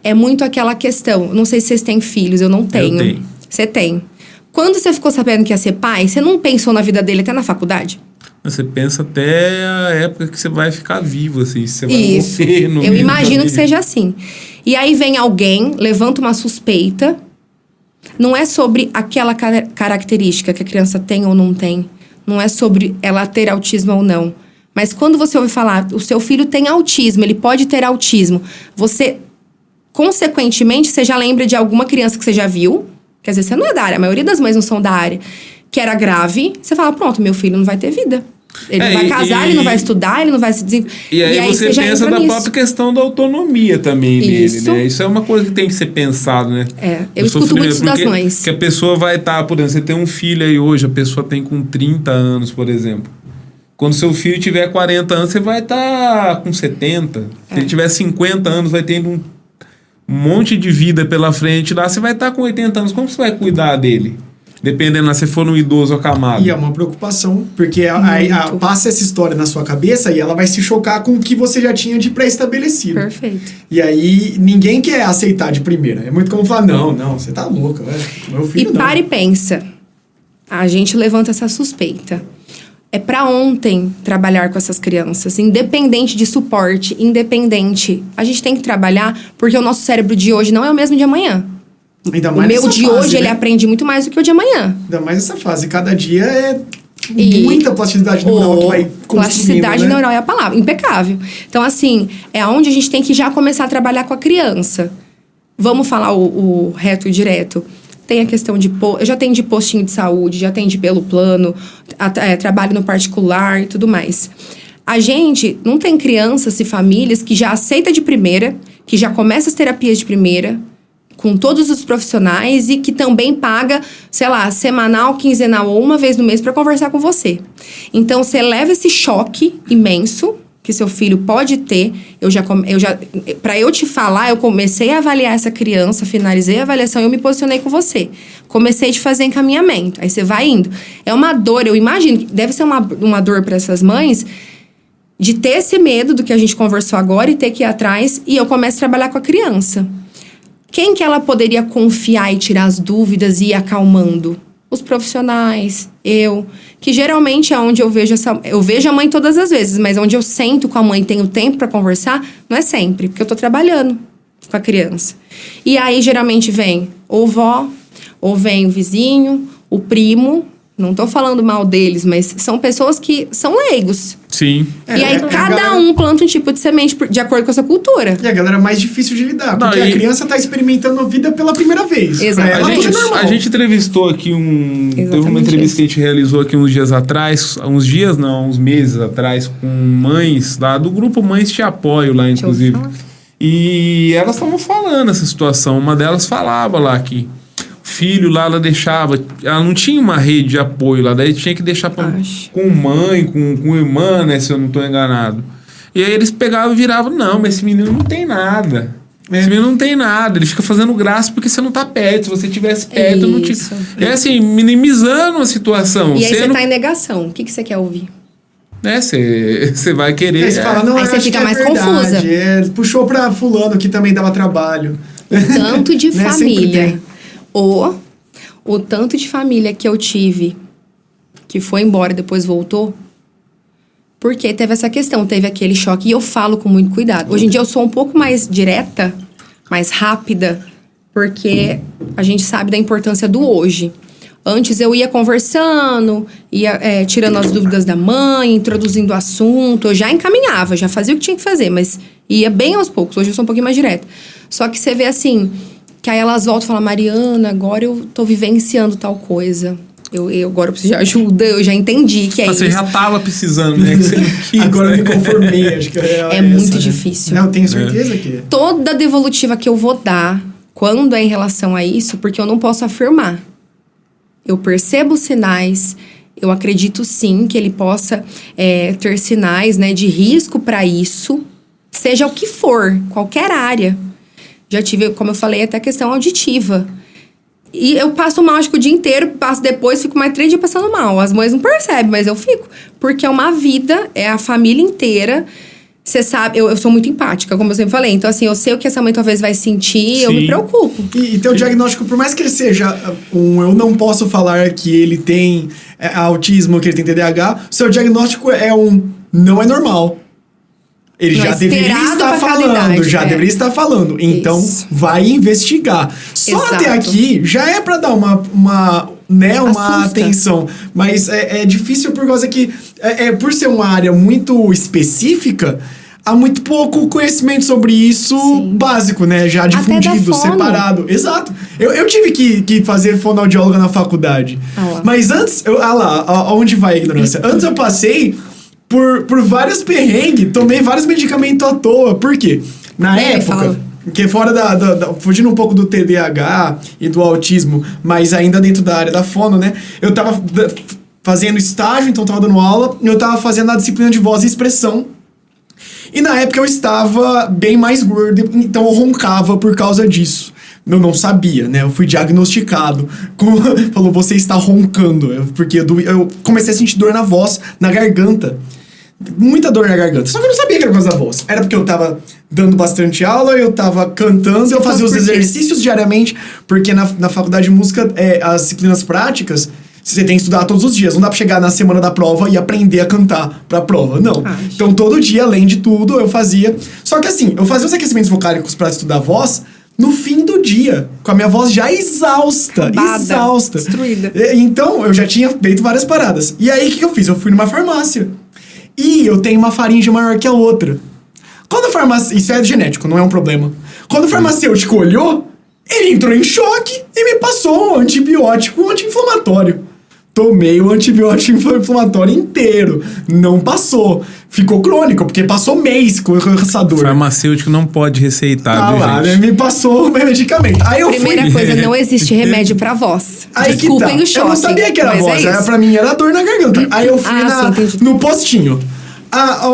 [SPEAKER 3] É muito aquela questão. Não sei se vocês têm filhos, eu não tenho.
[SPEAKER 2] Eu tenho.
[SPEAKER 3] Você tem. Quando você ficou sabendo que ia ser pai, você não pensou na vida dele até na faculdade?
[SPEAKER 2] Você pensa até a época que você vai ficar vivo, assim. Você vai morrer no
[SPEAKER 3] eu imagino que seja assim. E aí vem alguém, levanta uma suspeita. Não é sobre aquela característica que a criança tem ou não tem. Não é sobre ela ter autismo ou não. Mas quando você ouve falar, o seu filho tem autismo, ele pode ter autismo. Você... Consequentemente, você já lembra de alguma criança que você já viu, que às vezes você não é da área, a maioria das mães não são da área, que era grave, você fala, pronto, meu filho não vai ter vida. Ele vai casar, ele não vai estudar, ele não vai se desenvolver.
[SPEAKER 2] E aí você pensa da própria questão da autonomia também dele, né? Isso é uma coisa que tem que ser pensado, né?
[SPEAKER 3] Eu escuto muito isso das mães.
[SPEAKER 2] Porque a pessoa vai estar, por exemplo, você tem um filho aí hoje, a pessoa tem com 30 anos, por exemplo. Quando seu filho tiver 40 anos, você vai estar com 70. Se ele tiver 50 anos, vai ter um monte de vida pela frente lá, você vai estar com 80 anos, como você vai cuidar dele? Dependendo se for um idoso acamado.
[SPEAKER 1] E é uma preocupação, porque aí passa essa história na sua cabeça e ela vai se chocar com o que você já tinha de pré-estabelecido.
[SPEAKER 3] Perfeito.
[SPEAKER 1] E aí ninguém quer aceitar de primeira. É muito como falar, não, você tá louca, meu filho não.
[SPEAKER 3] Para e pensa. A gente levanta essa suspeita. É para ontem trabalhar com essas crianças, independente de suporte, independente. A gente tem que trabalhar porque o nosso cérebro de hoje não é o mesmo de amanhã.
[SPEAKER 1] Ainda mais
[SPEAKER 3] o meu de hoje, ele aprende muito mais do que o de amanhã.
[SPEAKER 1] Ainda mais essa fase. Cada dia é muita plasticidade neural que vai construindo,
[SPEAKER 3] plasticidade neural é a palavra. Impecável. Então, assim, é onde a gente tem que já começar a trabalhar com a criança. Vamos falar o reto e direto. Tem a questão eu já atendi postinho de saúde, já atendi pelo plano, trabalho no particular e tudo mais. A gente não tem crianças e famílias que já aceita de primeira, que já começa as terapias de primeira, com todos os profissionais e que também paga, sei lá, semanal, quinzenal ou uma vez no mês para conversar com você. Então, você leva esse choque imenso que seu filho pode ter. Para eu te falar, eu comecei a avaliar essa criança, finalizei a avaliação e eu me posicionei com você. Comecei a fazer encaminhamento. Aí você vai indo. É uma dor, eu imagino, deve ser uma dor para essas mães de ter esse medo do que a gente conversou agora e ter que ir atrás, e eu começo a trabalhar com a criança. Quem que ela poderia confiar e tirar as dúvidas e ir acalmando? Os profissionais, eu, que geralmente é onde eu vejo eu vejo a mãe todas as vezes, mas onde eu sento com a mãe e tenho tempo para conversar, não é sempre, porque eu tô trabalhando com a criança. E aí, geralmente, vem ou vó, ou vem o vizinho, o primo. Não tô falando mal deles, mas são pessoas que são leigos.
[SPEAKER 2] Sim.
[SPEAKER 3] E aí, cada um planta um tipo de semente de acordo com a sua cultura.
[SPEAKER 1] E a galera é mais difícil de lidar, porque a criança tá experimentando a vida pela primeira vez.
[SPEAKER 3] Exatamente.
[SPEAKER 1] Pra ela, é normal.
[SPEAKER 2] A gente entrevistou aqui teve uma entrevista que a gente realizou aqui uns dias atrás, uns meses atrás, com mães lá do grupo Mães Te Apoio lá, inclusive. E elas estavam falando essa situação. Uma delas falava lá que filho lá, ela deixava... Ela não tinha uma rede de apoio lá, daí tinha que deixar com mãe, com irmã, né? Se eu não tô enganado. E aí eles pegavam e viravam, não, mas esse menino não tem nada. Esse menino não tem nada, ele fica fazendo graça porque você não tá perto. Se você tivesse perto, não tinha... É assim, minimizando a situação.
[SPEAKER 3] E aí você tá em negação. O que você quer ouvir?
[SPEAKER 2] Você vai querer...
[SPEAKER 1] Aí você fala, não,
[SPEAKER 3] aí você fica mais confusa.
[SPEAKER 1] Puxou pra fulano que também dava trabalho.
[SPEAKER 3] Tanto de família... O tanto de família que eu tive que foi embora e depois voltou, porque teve essa questão, teve aquele choque. E eu falo com muito cuidado. Hoje em dia eu sou um pouco mais direta, mais rápida, porque a gente sabe da importância do hoje. Antes eu ia conversando, ia tirando as dúvidas da mãe, introduzindo o assunto. Eu já encaminhava, já fazia o que tinha que fazer, mas ia bem aos poucos. Hoje eu sou um pouquinho mais direta. Só que você vê assim... Que aí elas voltam e falam, Mariana, agora eu tô vivenciando tal coisa. Agora eu preciso de ajuda, eu já entendi que é isso.
[SPEAKER 2] Você já tava precisando, né? Que você não quis,
[SPEAKER 1] agora eu me conformei, acho que
[SPEAKER 3] é muito difícil.
[SPEAKER 1] Não, eu tenho certeza que...
[SPEAKER 3] Toda devolutiva que eu vou dar, quando é em relação a isso, porque eu não posso afirmar. Eu percebo sinais, eu acredito sim que ele possa ter sinais, né, de risco para isso, seja o que for, qualquer área. Já tive, como eu falei, até questão auditiva. E eu passo mal, acho que o dia inteiro, passo depois, fico mais 3 dias passando mal. As mães não percebem, mas eu fico. Porque é uma vida, é a família inteira. Você sabe, eu sou muito empática, como eu sempre falei. Então, assim, eu sei o que essa mãe talvez vai sentir, eu me preocupo.
[SPEAKER 1] E teu diagnóstico, por mais que ele seja eu não posso falar que ele tem autismo, que ele tem TDAH, o seu diagnóstico não é normal. Ele já deveria estar falando. Então, vai investigar. Só até aqui, já é pra dar uma atenção. Mas é difícil por causa que... por ser uma área muito específica, há muito pouco conhecimento sobre isso básico, né? Já difundido, separado. Exato. Eu tive que fazer fonoaudióloga na faculdade. Mas antes... onde vai a ignorância? Antes eu passei... Por vários perrengues, tomei vários medicamentos à toa. Por quê? Na época, que fora fugindo um pouco do TDAH e do autismo, mas ainda dentro da área da fono, né? Eu tava fazendo estágio, então tava dando aula, e eu tava fazendo a disciplina de voz e expressão. E na época eu estava bem mais gordo, então eu roncava por causa disso. Eu não sabia, né? Eu fui diagnosticado. Falou, você está roncando. Porque eu comecei a sentir dor na voz, na garganta. Muita dor na garganta. Só que eu não sabia que era por causa da voz. Era porque eu tava dando bastante aula, eu tava cantando, eu fazia os exercícios diariamente, porque na faculdade de música, as disciplinas práticas, você tem que estudar todos os dias. Não dá pra chegar na semana da prova e aprender a cantar pra prova, não. Então, todo dia, além de tudo, eu fazia. Só que assim, eu fazia os aquecimentos vocálicos pra estudar voz no fim do dia, com a minha voz já exausta.
[SPEAKER 3] Destruída.
[SPEAKER 1] Então, eu já tinha feito várias paradas. E aí, o que eu fiz? Eu fui numa farmácia. E eu tenho uma faringe maior que a outra. Quando a farmácia... Isso é genético, não é um problema. Quando o farmacêutico olhou, ele entrou em choque e me passou um antibiótico anti-inflamatório. Tomei o antibiótico inflamatório inteiro. Não passou. Ficou crônico, porque passou mês com essa dor.
[SPEAKER 2] O farmacêutico não pode receitar,
[SPEAKER 1] gente? Me passou o meu medicamento. Aí eu
[SPEAKER 3] Primeira coisa, não existe remédio pra voz.
[SPEAKER 1] Aí
[SPEAKER 3] Desculpem o choque.
[SPEAKER 1] Eu não sabia que era voz. Pra mim era dor na garganta. Aí eu fui no postinho.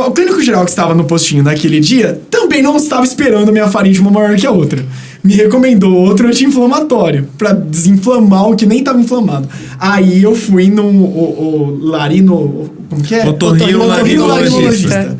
[SPEAKER 1] O clínico geral que estava no postinho naquele dia também não estava esperando a minha faringe uma maior que a outra. me recomendou outro anti-inflamatório pra desinflamar o que nem tava inflamado. Aí eu fui no larino... Como que é?
[SPEAKER 2] Otorrinolaringologista.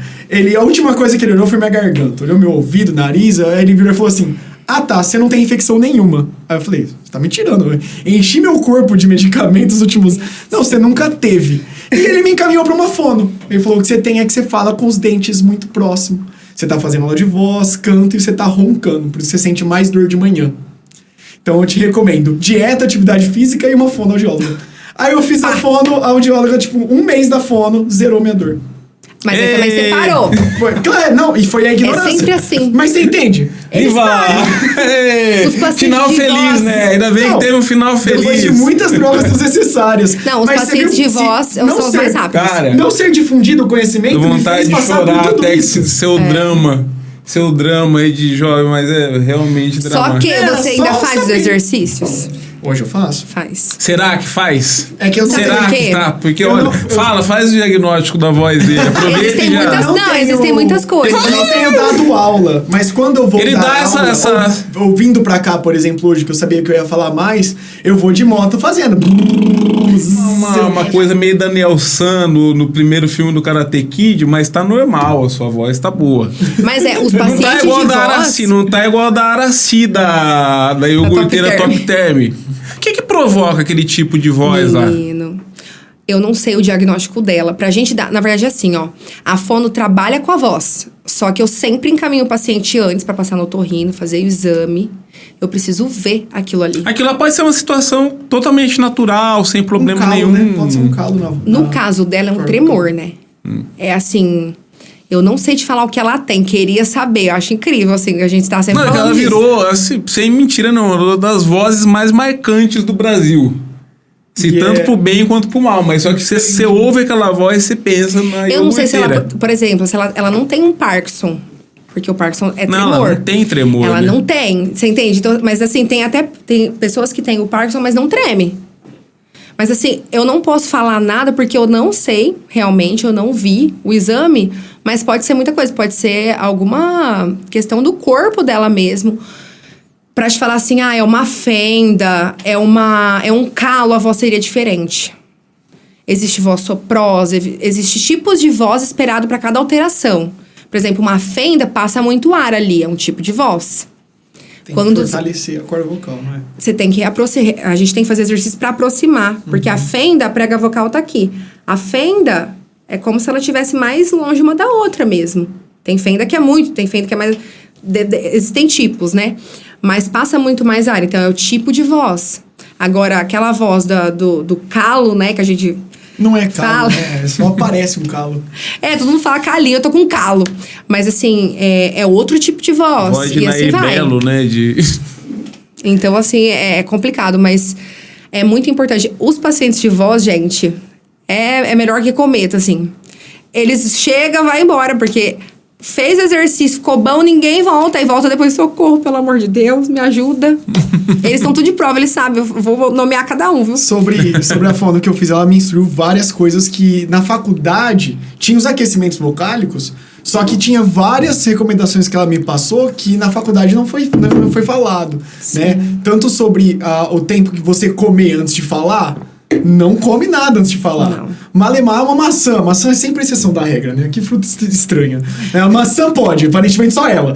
[SPEAKER 1] A última coisa que ele olhou foi minha garganta. Olhou meu ouvido, nariz, aí ele virou e falou assim... Ah, tá, você não tem infecção nenhuma. Aí eu falei, você tá me tirando, velho. Enchi meu corpo de medicamentos nos últimos... Não, você nunca teve. E ele me encaminhou pra uma fono. Ele falou que você tem é que você fala com os dentes muito próximos. Você tá fazendo aula de voz, canto e você tá roncando. Por isso você sente mais dor de manhã. Então eu te recomendo dieta, atividade física e uma fonoaudióloga. Aí eu fiz a fonoaudióloga, tipo, 1 mês da fono, zerou minha dor.
[SPEAKER 3] Mas aí também você parou.
[SPEAKER 1] Claro, não, e foi a ignorância.
[SPEAKER 3] É sempre assim.
[SPEAKER 1] Mas você entende?
[SPEAKER 3] Os pacientes
[SPEAKER 2] final
[SPEAKER 3] de
[SPEAKER 2] feliz,
[SPEAKER 3] voz.
[SPEAKER 2] né? Ainda bem que teve um final feliz.
[SPEAKER 1] Depois de muitas drogas desnecessárias.
[SPEAKER 3] Não, os pacientes de voz são os mais rápidos.
[SPEAKER 2] Cara,
[SPEAKER 1] não ser difundido o conhecimento
[SPEAKER 2] deu
[SPEAKER 1] me
[SPEAKER 2] vontade
[SPEAKER 1] fez
[SPEAKER 2] de
[SPEAKER 1] passar
[SPEAKER 2] chorar
[SPEAKER 1] por tudo
[SPEAKER 2] até que
[SPEAKER 1] isso.
[SPEAKER 2] seu drama aí de jovem, mas é realmente
[SPEAKER 3] Só
[SPEAKER 2] dramático.
[SPEAKER 3] que você ainda
[SPEAKER 1] só
[SPEAKER 3] faz os
[SPEAKER 1] saber.
[SPEAKER 3] exercícios?
[SPEAKER 1] Hoje eu faço.
[SPEAKER 3] Faz.
[SPEAKER 2] Será que faz?
[SPEAKER 1] É que eu não
[SPEAKER 2] Será
[SPEAKER 3] por
[SPEAKER 2] que
[SPEAKER 3] quê?
[SPEAKER 2] tá? Porque,
[SPEAKER 1] Eu
[SPEAKER 2] olha,
[SPEAKER 1] não-
[SPEAKER 2] faz o diagnóstico da voz dele. Aproveita
[SPEAKER 3] Existem
[SPEAKER 2] e já...
[SPEAKER 3] muitas- Não, existem muitas coisas.
[SPEAKER 1] Eu não tenho dado aula, mas quando eu vou
[SPEAKER 2] Ele
[SPEAKER 1] dar
[SPEAKER 2] dá essa-
[SPEAKER 1] aula, ouvindo pra cá, por exemplo, hoje, que eu sabia que eu ia falar mais, eu vou de moto fazendo.
[SPEAKER 2] Uma coisa meio Daniel San no primeiro filme do Karate Kid, mas tá normal, a sua voz tá boa.
[SPEAKER 3] Mas os
[SPEAKER 2] Não
[SPEAKER 3] pacientes
[SPEAKER 2] tá igual
[SPEAKER 3] de
[SPEAKER 2] da
[SPEAKER 3] voz...
[SPEAKER 2] Araci, não tá igual da Araci da iogurteira
[SPEAKER 3] Top
[SPEAKER 2] Top Term. O que provoca aquele tipo de voz lá?
[SPEAKER 3] Menino, eu não sei o diagnóstico dela. Pra gente dar... Na verdade, é assim, ó. A fono trabalha com a voz. Só que eu sempre encaminho o paciente antes pra passar no otorrino, fazer o exame. Eu preciso ver aquilo ali.
[SPEAKER 2] Aquilo lá pode ser uma situação totalmente natural, sem problema
[SPEAKER 1] calo,
[SPEAKER 2] nenhum.
[SPEAKER 1] né? Pode ser um calo na
[SPEAKER 3] No caso dela, é um tremor, né? É assim... Eu não sei te falar o que ela tem. Queria saber. Eu acho incrível, assim, que a gente tá sempre
[SPEAKER 2] Não, é que
[SPEAKER 3] falando
[SPEAKER 2] ela
[SPEAKER 3] disso.
[SPEAKER 2] virou, assim, sem mentira não, uma das vozes mais marcantes do Brasil. Tanto pro bem quanto pro mal. Mas só que você ouve aquela voz e você pensa na
[SPEAKER 3] Eu não sei se ela...
[SPEAKER 2] iogurteira.
[SPEAKER 3] Por exemplo, se ela não tem um Parkinson. Porque o Parkinson é
[SPEAKER 2] Não,
[SPEAKER 3] tremor.
[SPEAKER 2] ela não tem tremor,
[SPEAKER 3] Ela
[SPEAKER 2] né?
[SPEAKER 3] não tem. Você entende? Então, mas assim, tem pessoas que têm o Parkinson, mas não treme. Mas assim, eu não posso falar nada porque eu não sei, realmente, eu não vi o exame, mas pode ser muita coisa, pode ser alguma questão do corpo dela mesmo. Pra te falar assim, é uma fenda, é um calo, a voz seria diferente. Existe voz soprosa, existe tipos de voz esperado para cada alteração. Por exemplo, uma fenda passa muito ar ali, é um tipo de voz.
[SPEAKER 1] Tem
[SPEAKER 3] Quando
[SPEAKER 1] que fortalecer a corda vocal, não é?
[SPEAKER 3] Você tem que aproximar. A gente tem que fazer exercício para aproximar. Porque a fenda, a prega vocal tá aqui. A fenda é como se ela estivesse mais longe uma da outra mesmo. Tem fenda que é muito, tem fenda que é mais... Existem tipos, né? Mas passa muito mais ar. Então, é o tipo de voz. Agora, aquela voz do calo, né? Que a gente...
[SPEAKER 1] Não é calo,
[SPEAKER 3] Fala.
[SPEAKER 1] né? Só parece um calo.
[SPEAKER 3] Todo mundo fala calinho, eu tô com calo. Mas, assim, é outro tipo de voz.
[SPEAKER 2] Voz de
[SPEAKER 3] e assim
[SPEAKER 2] Nair
[SPEAKER 3] vai.
[SPEAKER 2] Belo, né?
[SPEAKER 3] Então, assim, é complicado, mas é muito importante. Os pacientes de voz, gente, é melhor que cometa, assim. Eles chegam, vai embora, porque fez exercício, ficou bom, ninguém volta. Aí volta depois, socorro, pelo amor de Deus, me ajuda. Eles estão tudo de prova, eles sabem. Eu vou nomear cada um, viu?
[SPEAKER 1] Sobre a fono que eu fiz, ela me instruiu várias coisas que na faculdade tinha os aquecimentos vocálicos, só que tinha várias recomendações que ela me passou que na faculdade não foi falado, né? Tanto sobre o tempo que você comer antes de falar, não come nada antes de falar.
[SPEAKER 3] Não.
[SPEAKER 1] Malemar é uma maçã. Maçã é sempre exceção da regra, né? Que fruta estranha. A maçã pode, aparentemente só ela.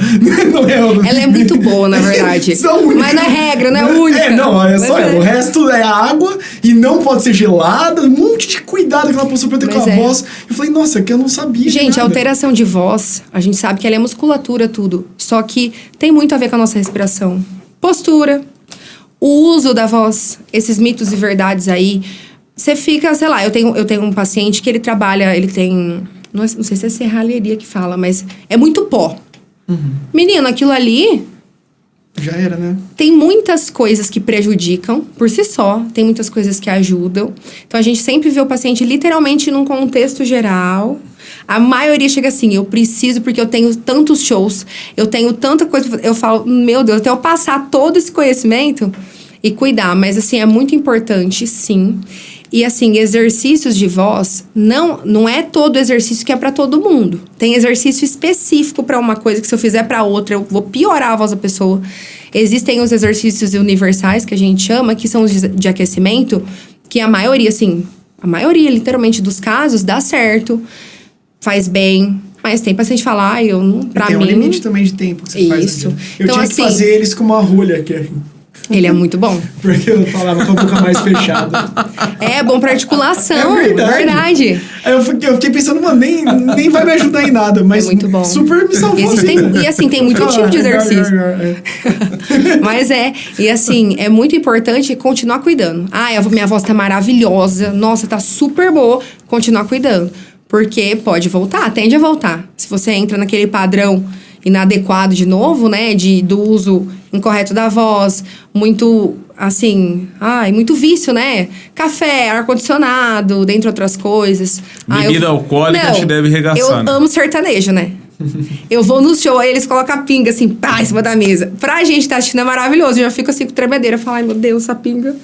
[SPEAKER 1] Não é
[SPEAKER 3] Ela é muito boa, na verdade.
[SPEAKER 1] Só única.
[SPEAKER 3] Mas não é regra, não é única.
[SPEAKER 1] Não, é
[SPEAKER 3] Mas
[SPEAKER 1] só ela. O resto é água e não pode ser gelada. Um monte de cuidado que ela passou pra eu ter
[SPEAKER 3] Mas
[SPEAKER 1] com a
[SPEAKER 3] é.
[SPEAKER 1] voz. Eu falei, nossa, que eu não sabia de
[SPEAKER 3] Gente, a
[SPEAKER 1] nada.
[SPEAKER 3] alteração de voz, a gente sabe que ela é musculatura, tudo. Só que tem muito a ver com a nossa respiração. Postura, o uso da voz, esses mitos e verdades aí. Você fica, sei lá, eu tenho um paciente que ele trabalha, ele tem... Não sei se é serralheria que fala, mas é muito pó. Menino, aquilo ali...
[SPEAKER 1] Já era, né?
[SPEAKER 3] Tem muitas coisas que prejudicam por si só, tem muitas coisas que ajudam. Então, a gente sempre vê o paciente literalmente num contexto geral. A maioria chega assim, eu preciso porque eu tenho tantos shows, eu tenho tanta coisa... Eu falo, meu Deus, até eu passar todo esse conhecimento e cuidar. Mas, assim, é muito importante, sim. E assim, exercícios de voz, não é todo exercício que é pra todo mundo. Tem exercício específico pra uma coisa que se eu fizer pra outra, eu vou piorar a voz da pessoa. Existem os exercícios universais, que a gente chama, que são os de aquecimento, que a maioria, literalmente, dos casos, dá certo, faz bem. Mas tem paciente que fala, pra
[SPEAKER 1] tem
[SPEAKER 3] mim...
[SPEAKER 1] Tem um limite também de tempo que você faz.
[SPEAKER 3] Isso.
[SPEAKER 1] Eu
[SPEAKER 3] então,
[SPEAKER 1] tinha que fazer eles com uma rolha, que
[SPEAKER 3] ele é muito bom.
[SPEAKER 1] Porque eu falava com a boca mais fechada.
[SPEAKER 3] É bom pra articulação, é verdade.
[SPEAKER 1] Aí eu fiquei pensando, mano, nem vai me ajudar em nada, mas
[SPEAKER 3] é muito bom.
[SPEAKER 1] super me salvou.
[SPEAKER 3] E assim, tem muito tipo de exercício. Mas e assim, é muito importante continuar cuidando. Minha voz tá maravilhosa, nossa, tá super boa, continuar cuidando. Porque pode voltar, tende a voltar. Se você entra naquele padrão inadequado de novo, né, do uso incorreto da voz, muito, assim, muito vício, né? Café, ar-condicionado, dentre outras coisas.
[SPEAKER 2] Bebida alcoólica a gente deve regaçar,
[SPEAKER 3] eu
[SPEAKER 2] né?
[SPEAKER 3] amo sertanejo, né? Eu vou no show, aí eles colocam a pinga, assim, em cima da mesa. Pra gente tá assistindo é maravilhoso. Eu já fico assim com tremedeira. Eu falo, ai meu Deus, essa pinga.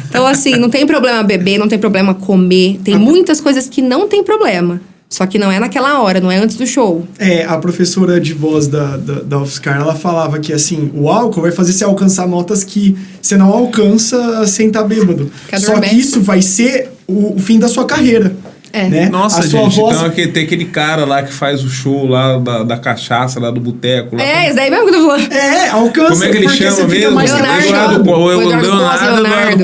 [SPEAKER 3] Então, assim, não tem problema beber, não tem problema comer. Tem muitas coisas que não tem problema. Só que não é naquela hora, não é antes do show.
[SPEAKER 1] A professora de voz da UFSCar, ela falava que, assim, o álcool vai fazer você alcançar notas que você não alcança sem estar bêbado. Só que isso vai ser o fim da sua carreira. Né?
[SPEAKER 2] Nossa,
[SPEAKER 1] a sua
[SPEAKER 2] gente,
[SPEAKER 1] voz...
[SPEAKER 2] então tem aquele cara lá que faz o show lá da cachaça, lá do boteco.
[SPEAKER 3] Esse daí mesmo que eu tô falando.
[SPEAKER 1] Alcança.
[SPEAKER 2] Como é que ele chama mesmo?
[SPEAKER 3] Leonardo.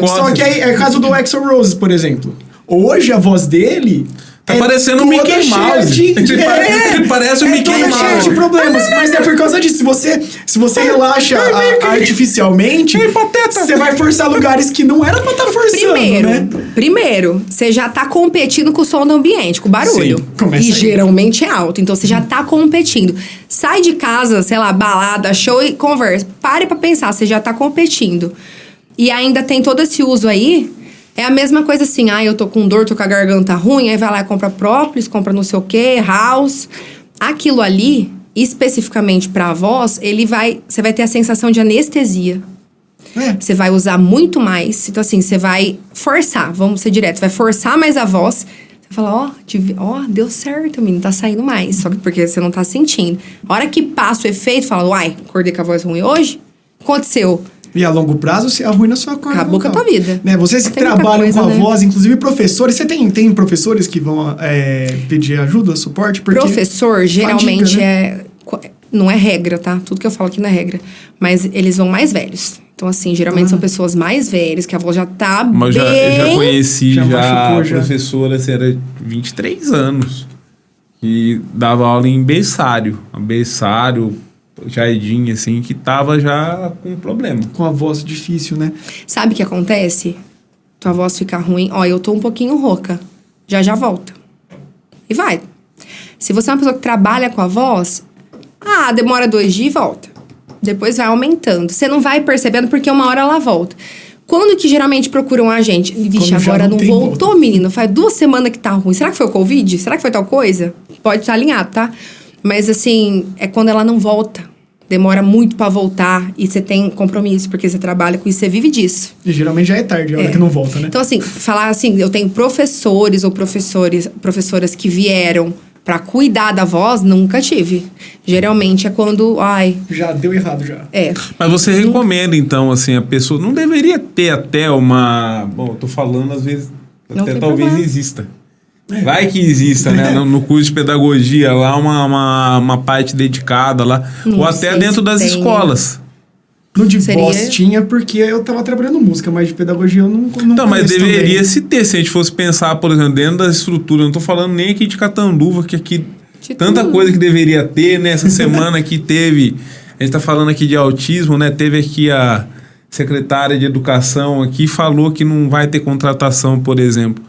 [SPEAKER 1] Só que aí é o caso do Axl Rose, por exemplo. Hoje a voz dele...
[SPEAKER 2] Tá parecendo o Mickey Mouse. Ele parece o Mickey Mouse.
[SPEAKER 1] Cheio de problemas. Mas é por causa disso. Se você relaxa artificialmente, você vai forçar lugares que não era pra estar forçando,
[SPEAKER 3] Primeiro, você já tá competindo com o som do ambiente, com o barulho.
[SPEAKER 1] Sim,
[SPEAKER 3] e geralmente é alto. Então, você já tá competindo. Sai de casa, sei lá, balada, show e conversa. Pare pra pensar, você já tá competindo. E ainda tem todo esse uso aí... É a mesma coisa assim, eu tô com dor, tô com a garganta ruim, aí vai lá e compra própolis, compra não sei o quê, house. Aquilo ali, especificamente pra voz, você vai ter a sensação de anestesia. Você vai usar muito mais. Então, assim, você vai forçar, vamos ser direto, vai forçar mais a voz. Você fala, deu certo, menino, tá saindo mais. Só que porque você não tá sentindo. A hora que passa o efeito, fala, acordei com a voz ruim hoje? Aconteceu.
[SPEAKER 1] E a longo prazo, você arruina a sua corda.
[SPEAKER 3] Acabou com a tua vida.
[SPEAKER 1] Né? Vocês que trabalham com a voz, inclusive professores, você tem professores que vão pedir ajuda, suporte? Porque
[SPEAKER 3] professor, geralmente, não é regra, tá? Tudo que eu falo aqui não é regra. Mas eles vão mais velhos. Então, assim, geralmente são pessoas mais velhas, que a voz já tá
[SPEAKER 2] Mas
[SPEAKER 3] bem...
[SPEAKER 2] eu já conheci a
[SPEAKER 1] já.
[SPEAKER 2] professora, assim, era 23 anos. E dava aula em berçário. Jardim, assim, que tava já com problema.
[SPEAKER 1] Com a voz difícil, né?
[SPEAKER 3] Sabe o que acontece? Tua voz fica ruim. Eu tô um pouquinho rouca. Já volta. E vai. Se você é uma pessoa que trabalha com a voz, demora 2 dias e volta. Depois vai aumentando. Você não vai percebendo porque uma hora ela volta. Quando que geralmente procuram a gente? Vixe, agora não voltou, volta. Menino. Faz 2 semanas que tá ruim. Será que foi o Covid? Será que foi tal coisa? Pode estar alinhado, tá? Mas, assim, é quando ela não volta. Demora muito pra voltar e você tem compromisso, porque você trabalha com isso, você vive disso.
[SPEAKER 1] E geralmente já é tarde, a hora que não volta, né?
[SPEAKER 3] Então, assim, falar assim, eu tenho professores ou professoras que vieram pra cuidar da voz, nunca tive. Geralmente é quando,
[SPEAKER 1] já deu errado, já.
[SPEAKER 2] Mas você recomenda, então, assim, a pessoa... Não deveria ter até uma... Bom, eu tô falando, às vezes, até talvez exista. Vai que exista, né? No curso de pedagogia lá, uma parte dedicada lá. Ou até dentro das escolas.
[SPEAKER 1] No de voz tinha, porque eu tava trabalhando música, mas de pedagogia eu não
[SPEAKER 2] Então, mas deveria se ter, se a gente fosse pensar, por exemplo, dentro da estrutura. Eu não tô falando nem aqui de Catanduva, que aqui tanta coisa que deveria ter, né? Essa semana que teve... A gente tá falando aqui de autismo, né? Teve aqui a secretária de educação aqui, falou que não vai ter contratação, por exemplo,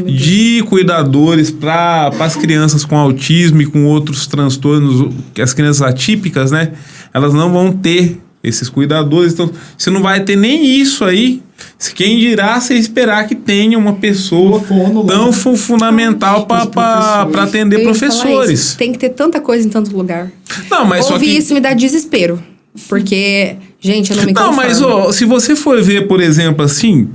[SPEAKER 2] de cuidadores para as crianças com autismo e com outros transtornos, as crianças atípicas, né? Elas não vão ter esses cuidadores, então você não vai ter nem isso aí. Quem dirá você esperar que tenha uma pessoa tão fundamental para atender professores.
[SPEAKER 3] Tem que ter tanta coisa em tanto lugar.
[SPEAKER 2] Não, mas
[SPEAKER 3] ouvir isso me dá desespero. Porque, gente, eu não me conformo.
[SPEAKER 2] Não, mas se você for ver, por exemplo, assim,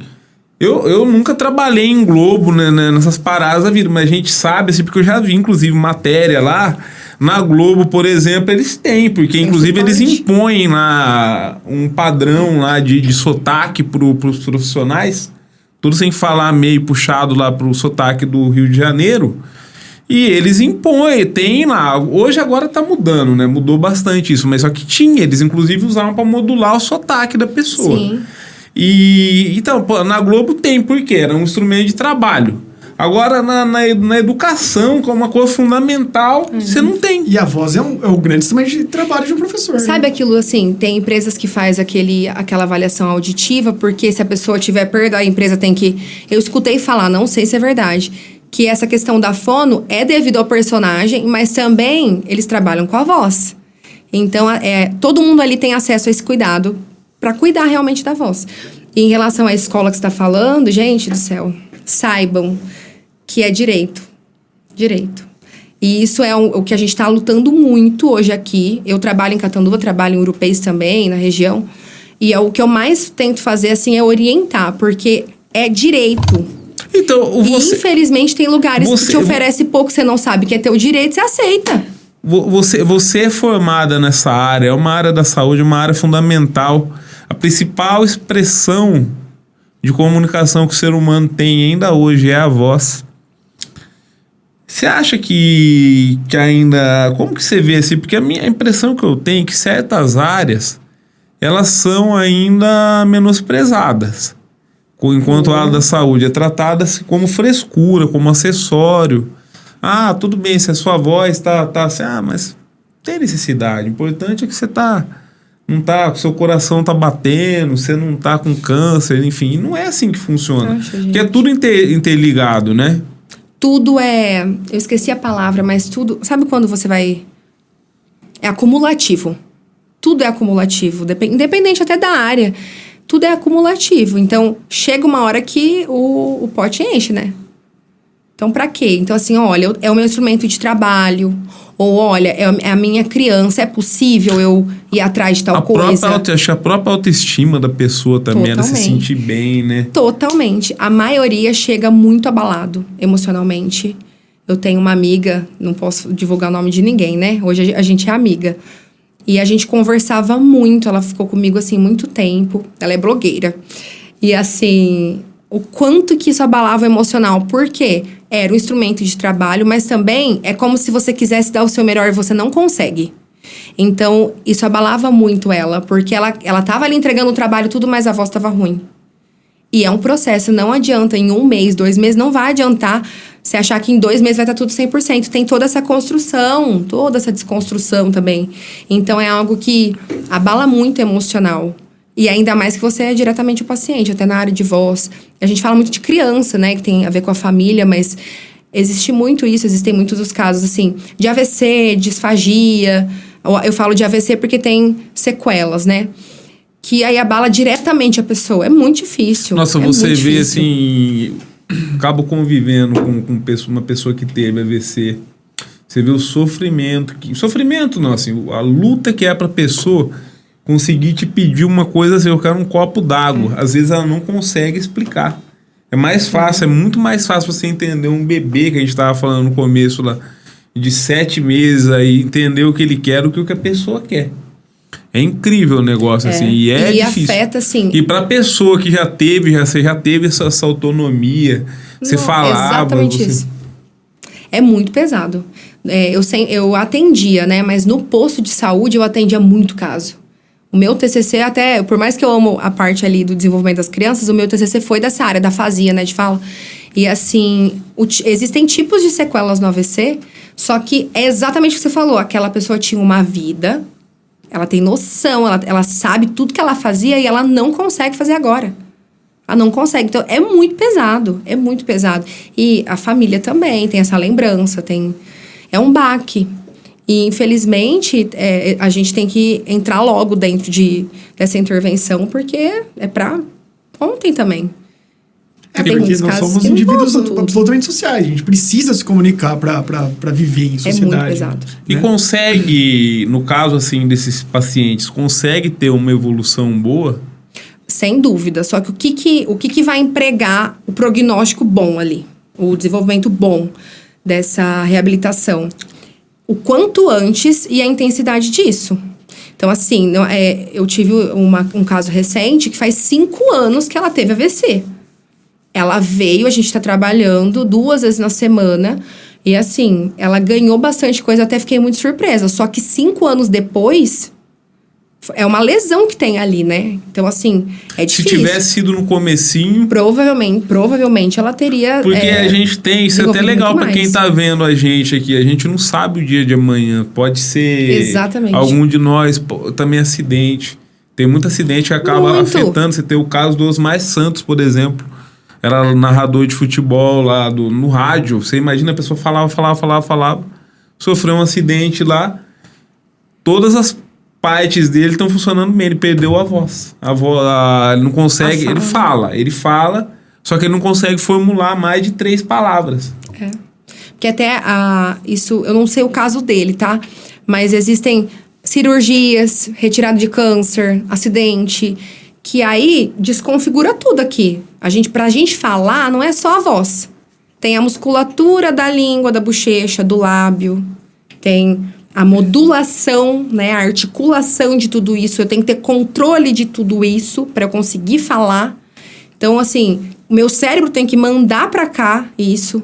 [SPEAKER 2] Eu nunca trabalhei em Globo, né, nessas paradas da vida, mas a gente sabe, assim, porque eu já vi, inclusive, matéria lá. Na Globo, por exemplo, eles têm, porque, inclusive, eles impõem lá um padrão lá de sotaque pros profissionais, tudo sem falar meio puxado lá pro sotaque do Rio de Janeiro. E eles impõem, tem lá. Hoje agora tá mudando, né? Mudou bastante isso, mas só que tinha, eles inclusive usavam para modular o sotaque da pessoa.
[SPEAKER 3] Sim.
[SPEAKER 2] E então, pô, na Globo tem, porque era um instrumento de trabalho. Agora, na educação, que é uma coisa fundamental, você não tem.
[SPEAKER 1] E a voz é o grande instrumento de trabalho de um professor.
[SPEAKER 3] Sabe aquilo assim, tem empresas que faz aquela avaliação auditiva, porque se a pessoa tiver perda, a empresa tem que... Eu escutei falar, não sei se é verdade, que essa questão da fono é devido ao personagem, mas também eles trabalham com a voz. Então, todo mundo ali tem acesso a esse cuidado para cuidar realmente da voz. E em relação à escola que você está falando, gente do céu, saibam que é direito. Direito. E isso é o que a gente está lutando muito hoje aqui. Eu trabalho em Catanduva, trabalho em Urupês também, na região. E o que eu mais tento fazer, assim, é orientar, porque é direito.
[SPEAKER 2] Então,
[SPEAKER 3] E infelizmente tem lugares que te oferece pouco, você não sabe que é teu direito, você aceita.
[SPEAKER 2] Você é formada nessa área, é uma área da saúde, uma área fundamental. A principal expressão de comunicação que o ser humano tem ainda hoje é a voz. Você acha que ainda... Como que você vê assim? Porque a impressão que eu tenho é que certas áreas, elas são ainda menosprezadas. Enquanto a área da saúde é tratada como frescura, como acessório. Ah, tudo bem, se a sua voz tá assim, mas tem necessidade. O importante é que você não tá, seu coração tá batendo, você não tá com câncer, enfim. Não é assim que funciona. Porque é tudo interligado, né?
[SPEAKER 3] Tudo é... Eu esqueci a palavra, mas tudo... Sabe quando você vai... É acumulativo. Tudo é acumulativo, independente até da área. Tudo é acumulativo. Então, chega uma hora que o pote enche, né? Então, pra quê? Então, assim, olha, é o meu instrumento de trabalho. Ou, olha, é a minha criança. É possível eu ir atrás de tal coisa?
[SPEAKER 2] Acho que a própria autoestima da pessoa também, ela se sentir bem, né?
[SPEAKER 3] Totalmente. A maioria chega muito abalado emocionalmente. Eu tenho uma amiga, não posso divulgar o nome de ninguém, né? Hoje a gente é amiga. E a gente conversava muito, ela ficou comigo, assim, muito tempo. Ela é blogueira. E, assim, o quanto que isso abalava o emocional. Por quê? Era um instrumento de trabalho, mas também é como se você quisesse dar o seu melhor e você não consegue. Então, isso abalava muito ela, porque ela tava ali entregando o trabalho tudo, mas a voz tava ruim. E é um processo, não adianta em 1 mês, 2 meses, não vai adiantar você achar que em 2 meses vai estar tudo 100%. Tem toda essa construção, toda essa desconstrução também. Então, é algo que abala muito o emocional. E ainda mais que você é diretamente o paciente, até na área de voz. A gente fala muito de criança, né? Que tem a ver com a família, mas existe muito isso. Existem muitos os casos, assim, de AVC, disfagia. Eu falo de AVC porque tem sequelas, né? Que aí abala diretamente a pessoa. É muito difícil.
[SPEAKER 2] Nossa, você vê, assim... Acabo convivendo com uma pessoa que teve AVC. Você vê o sofrimento. Sofrimento não, assim, a luta que é pra pessoa conseguir te pedir uma coisa assim, eu quero um copo d'água. Às vezes ela não consegue explicar. É mais fácil, é muito mais fácil você entender um bebê que a gente estava falando no começo lá, de 7 meses aí, entender o que ele quer, o que a pessoa quer. É incrível o negócio, assim, e é difícil. E
[SPEAKER 3] afeta, assim...
[SPEAKER 2] E pra pessoa que você já teve essa autonomia, você falava...
[SPEAKER 3] Exatamente isso. É muito pesado. Eu atendia, né? Mas no posto de saúde eu atendia muito caso. O meu TCC até... Por mais que eu amo a parte ali do desenvolvimento das crianças, o meu TCC foi dessa área, da afasia, né? De fala. E assim, existem tipos de sequelas no AVC, só que é exatamente o que você falou. Aquela pessoa tinha uma vida... Ela tem noção, ela sabe tudo que ela fazia e ela não consegue fazer agora. Ela não consegue. Então, é muito pesado. É muito pesado. E a família também tem essa lembrança. É um baque. E, infelizmente, a gente tem que entrar logo dentro dessa intervenção, porque é pra ontem também.
[SPEAKER 1] Porque nós somos indivíduos absolutamente sociais. A gente precisa se comunicar para viver em sociedade.
[SPEAKER 3] É muito pesado.
[SPEAKER 2] E consegue, no caso assim desses pacientes, consegue ter uma evolução boa?
[SPEAKER 3] Sem dúvida. Só que o que vai empregar o prognóstico bom ali? O desenvolvimento bom dessa reabilitação? O quanto antes e a intensidade disso. Então, assim, eu tive um caso recente que faz 5 anos que ela teve AVC. Ela veio, a gente tá trabalhando 2 vezes na semana. E, assim, ela ganhou bastante coisa, até fiquei muito surpresa. Só que 5 anos depois, é uma lesão que tem ali, né? Então, assim, é difícil.
[SPEAKER 2] Se tivesse sido no comecinho...
[SPEAKER 3] Provavelmente ela teria...
[SPEAKER 2] Porque a gente tem... Isso é até legal pra quem tá vendo a gente aqui. A gente não sabe o dia de amanhã. Pode ser...
[SPEAKER 3] Exatamente.
[SPEAKER 2] Algum de nós, também acidente. Tem muito acidente que acaba afetando. Você tem o caso do Osmar Santos, por exemplo. Era narrador de futebol lá no rádio. Você imagina, a pessoa falava. Sofreu um acidente lá. Todas as partes dele estão funcionando bem. Ele perdeu a voz. Ele não consegue... Ele fala, só que ele não consegue formular mais de 3 palavras.
[SPEAKER 3] É. Porque até isso... Eu não sei o caso dele, tá? Mas existem cirurgias, retirada de câncer, acidente... que aí desconfigura tudo aqui. Pra gente falar, não é só a voz. Tem a musculatura da língua, da bochecha, do lábio. Tem a modulação, né? A articulação de tudo isso. Eu tenho que ter controle de tudo isso para eu conseguir falar. Então, assim, o meu cérebro tem que mandar para cá isso.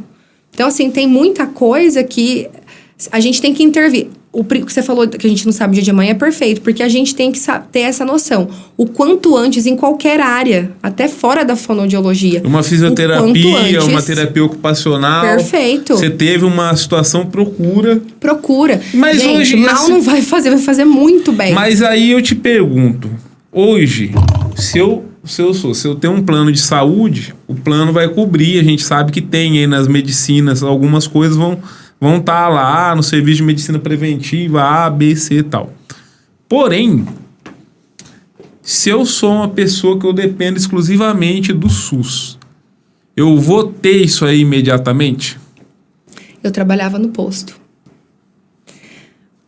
[SPEAKER 3] Então, assim, tem muita coisa que a gente tem que intervir. O que você falou que a gente não sabe o dia de amanhã é perfeito, porque a gente tem que ter essa noção. O quanto antes, em qualquer área, até fora da fonoaudiologia.
[SPEAKER 2] Uma fisioterapia, uma terapia ocupacional.
[SPEAKER 3] Perfeito.
[SPEAKER 2] Você teve uma situação, procura.
[SPEAKER 3] Mas gente, hoje, mal não vai fazer muito bem.
[SPEAKER 2] Mas aí eu te pergunto, hoje, se eu tenho um plano de saúde, o plano vai cobrir, a gente sabe que tem aí nas medicinas, algumas coisas vão estar lá no serviço de medicina preventiva, A, B, C e tal. Porém, se eu sou uma pessoa que eu dependo exclusivamente do SUS, eu vou ter isso aí imediatamente?
[SPEAKER 3] Eu trabalhava no posto.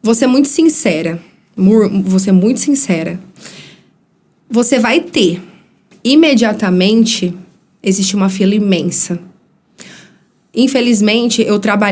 [SPEAKER 3] Vou ser muito sincera. Você vai ter. Imediatamente, existe uma fila imensa. Infelizmente,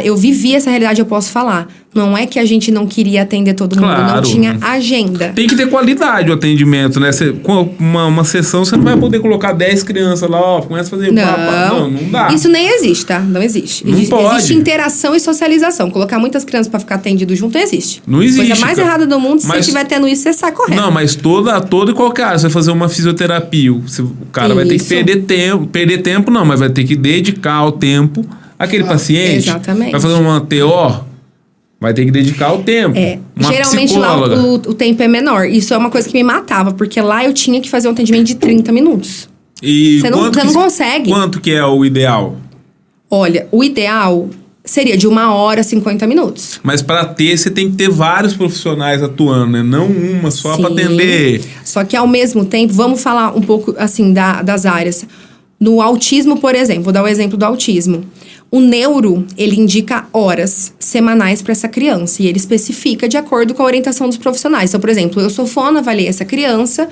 [SPEAKER 3] eu vivi essa realidade, eu posso falar. Não é que a gente não queria atender todo mundo, não tinha agenda.
[SPEAKER 2] Tem que ter qualidade o atendimento, né? Com uma sessão, você não vai poder colocar 10 crianças lá, começa a fazer... Não dá.
[SPEAKER 3] Isso nem existe, tá? Não existe.
[SPEAKER 2] Não pode.
[SPEAKER 3] Existe interação e socialização. Colocar muitas crianças pra ficar atendido junto, não existe.
[SPEAKER 2] Não existe.
[SPEAKER 3] Coisa mais errada do mundo, se você estiver tendo isso, você sai correndo.
[SPEAKER 2] Não, mas toda e qualquer área, você vai fazer uma fisioterapia, o cara vai ter que perder tempo não, mas vai ter que dedicar o tempo àquele paciente.
[SPEAKER 3] Exatamente.
[SPEAKER 2] Vai fazer uma TO, vai ter que dedicar o tempo.
[SPEAKER 3] Geralmente psicóloga. Lá o tempo é menor. Isso é uma coisa que me matava, porque lá eu tinha que fazer um atendimento de 30 minutos.
[SPEAKER 2] E
[SPEAKER 3] você não consegue.
[SPEAKER 2] Quanto que é o ideal?
[SPEAKER 3] Olha, o ideal seria de 1 hora, 50 minutos.
[SPEAKER 2] Mas para ter, você tem que ter vários profissionais atuando, né? Não uma só para atender.
[SPEAKER 3] Só que ao mesmo tempo, vamos falar um pouco assim das áreas. No autismo, por exemplo, vou dar o exemplo do autismo. O neuro, ele indica horas semanais para essa criança e ele especifica de acordo com a orientação dos profissionais. Então, por exemplo, eu sou fono, avaliei essa criança,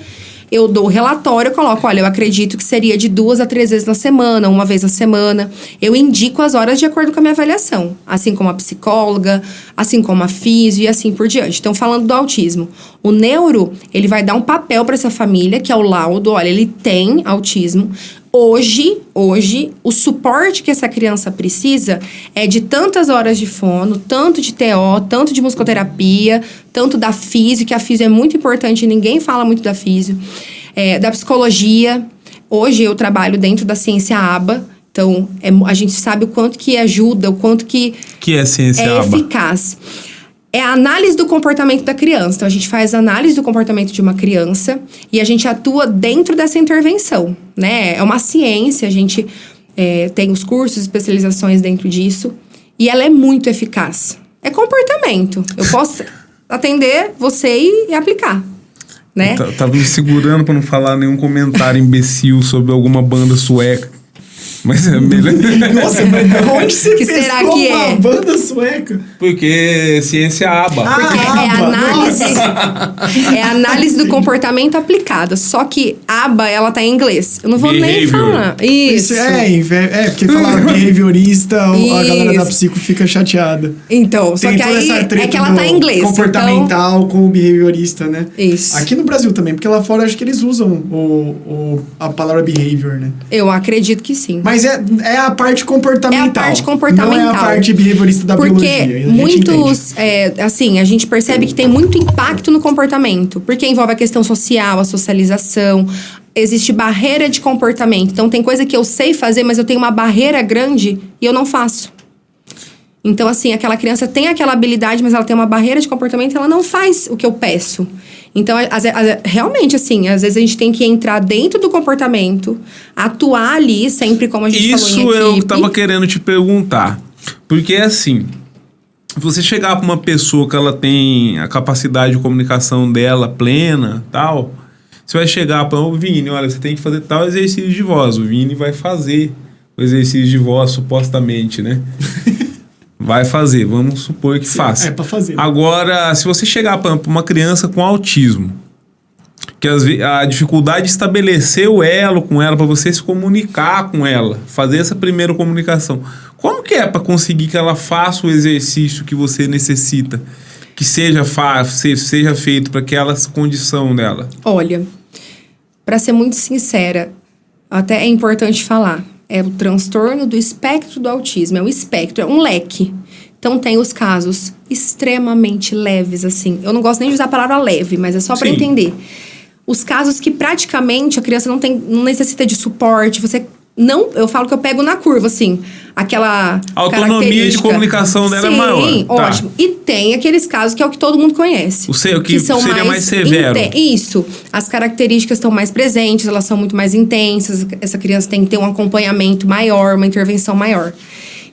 [SPEAKER 3] eu dou o relatório, eu coloco, olha, eu acredito que seria de 2 a 3 vezes na semana, 1 vez na semana. Eu indico as horas de acordo com a minha avaliação, assim como a psicóloga, assim como a físio e assim por diante. Então, falando do autismo, o neuro, ele vai dar um papel para essa família, que é o laudo, olha, ele tem autismo. Hoje, o suporte que essa criança precisa é de tantas horas de fono, tanto de TO, tanto de musicoterapia, tanto da físio, que a físio é muito importante, ninguém fala muito da físio, da psicologia. Hoje eu trabalho dentro da ciência ABA, então a gente sabe o quanto que ajuda, o quanto que
[SPEAKER 2] é ciência ABA?
[SPEAKER 3] Eficaz. É a análise do comportamento da criança. Então, a gente faz análise do comportamento de uma criança e a gente atua dentro dessa intervenção, né? É uma ciência, a gente tem os cursos, especializações dentro disso e ela é muito eficaz. É comportamento. Eu posso atender você e aplicar, né?
[SPEAKER 2] Tava me segurando para não falar nenhum comentário imbecil sobre alguma banda sueca. Mas é melhor.
[SPEAKER 1] Nossa, mas onde você
[SPEAKER 3] Que será
[SPEAKER 1] pescou
[SPEAKER 3] que
[SPEAKER 1] uma
[SPEAKER 3] é?
[SPEAKER 1] banda sueca?
[SPEAKER 2] Porque ciência aba.
[SPEAKER 3] Porque é
[SPEAKER 1] aba,
[SPEAKER 3] análise, é análise do comportamento aplicada. Só que aba, ela tá em inglês. Eu não vou nem
[SPEAKER 2] Behavior.
[SPEAKER 3] falar. Isso.
[SPEAKER 1] Porque falar behaviorista, a galera da
[SPEAKER 3] Isso.
[SPEAKER 1] psico fica chateada.
[SPEAKER 3] Então, só
[SPEAKER 1] Tem
[SPEAKER 3] que
[SPEAKER 1] toda
[SPEAKER 3] aí
[SPEAKER 1] essa treta
[SPEAKER 3] é que ela
[SPEAKER 1] do
[SPEAKER 3] tá em inglês.
[SPEAKER 1] comportamental com o behaviorista, né?
[SPEAKER 3] Isso.
[SPEAKER 1] Aqui no Brasil também, porque lá fora acho que eles usam a palavra behavior, né?
[SPEAKER 3] Eu acredito que sim.
[SPEAKER 1] Mas é a parte comportamental.
[SPEAKER 3] É a parte comportamental.
[SPEAKER 1] Não é a parte behaviorista da biologia. A
[SPEAKER 3] Porque
[SPEAKER 1] gente
[SPEAKER 3] muitos, assim, a gente percebe que tem muito impacto no comportamento. Porque envolve a questão social, a socialização. Existe barreira de comportamento. Então, tem coisa que eu sei fazer, mas eu tenho uma barreira grande e eu não faço. Então, assim, aquela criança tem aquela habilidade, mas ela tem uma barreira de comportamento e ela não faz o que eu peço. Então, realmente, assim, às vezes a gente tem que entrar dentro do comportamento, atuar ali, sempre como a gente falou em
[SPEAKER 2] Isso eu
[SPEAKER 3] equipe.
[SPEAKER 2] tava querendo te perguntar. Porque, assim, você chegar pra uma pessoa que ela tem a capacidade de comunicação dela plena, tal, você vai chegar para o Vini, olha, você tem que fazer tal exercício de voz. O Vini vai fazer o exercício de voz, supostamente, né? Vai fazer, vamos supor que faça.
[SPEAKER 1] É pra fazer.
[SPEAKER 2] Agora, se você chegar para uma criança com autismo, que a dificuldade de estabelecer o elo com ela, para você se comunicar com ela, fazer essa primeira comunicação, como que é para conseguir que ela faça o exercício que você necessita? Que seja feito para aquela condição dela?
[SPEAKER 3] Olha, para ser muito sincera, até é importante falar, é o transtorno do espectro do autismo, é um espectro, é um leque. Então tem os casos extremamente leves, assim. Eu não gosto nem de usar a palavra leve, mas é só para entender. Os casos que praticamente a criança não necessita de suporte, eu falo que eu pego na curva, assim, aquela
[SPEAKER 2] a autonomia de comunicação dela é maior.
[SPEAKER 3] Sim, ótimo.
[SPEAKER 2] Tá.
[SPEAKER 3] E tem aqueles casos que é o que todo mundo conhece.
[SPEAKER 2] O que
[SPEAKER 3] são
[SPEAKER 2] seria mais severo.
[SPEAKER 3] Isso. As características estão mais presentes, elas são muito mais intensas. Essa criança tem que ter um acompanhamento maior, uma intervenção maior.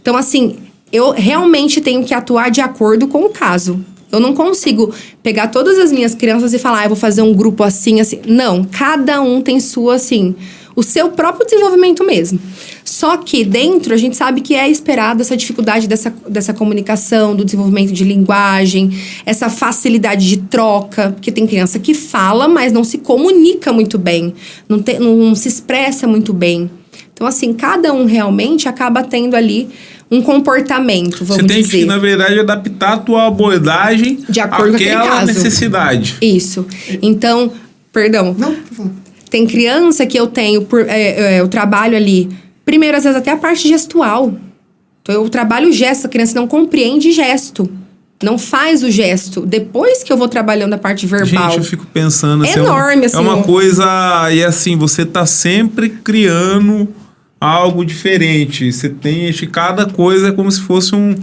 [SPEAKER 3] Então, assim, eu realmente tenho que atuar de acordo com o caso. Eu não consigo pegar todas as minhas crianças e falar, eu vou fazer um grupo assim, assim. Não, cada um tem sua, assim, o seu próprio desenvolvimento mesmo. Só que dentro a gente sabe que é esperado essa dificuldade dessa comunicação, do desenvolvimento de linguagem, essa facilidade de troca, porque tem criança que fala, mas não se comunica muito bem, não se expressa muito bem. Então, assim, cada um realmente acaba tendo ali um comportamento, vamos dizer.
[SPEAKER 2] Você tem que, na verdade, adaptar a tua abordagem
[SPEAKER 3] de acordo com aquele caso.
[SPEAKER 2] Necessidade.
[SPEAKER 3] Isso. Então, perdão.
[SPEAKER 1] Não, tô falando.
[SPEAKER 3] Tem criança que eu tenho, eu trabalho ali, primeiro, às vezes, até a parte gestual. Então, eu trabalho o gesto, a criança não compreende gesto. Não faz o gesto. Depois que eu vou trabalhando a parte verbal.
[SPEAKER 2] Gente, eu fico pensando...
[SPEAKER 3] É enorme, assim.
[SPEAKER 2] É uma coisa... E assim, você tá sempre criando algo diferente. Você tem... Cada coisa é como se fosse um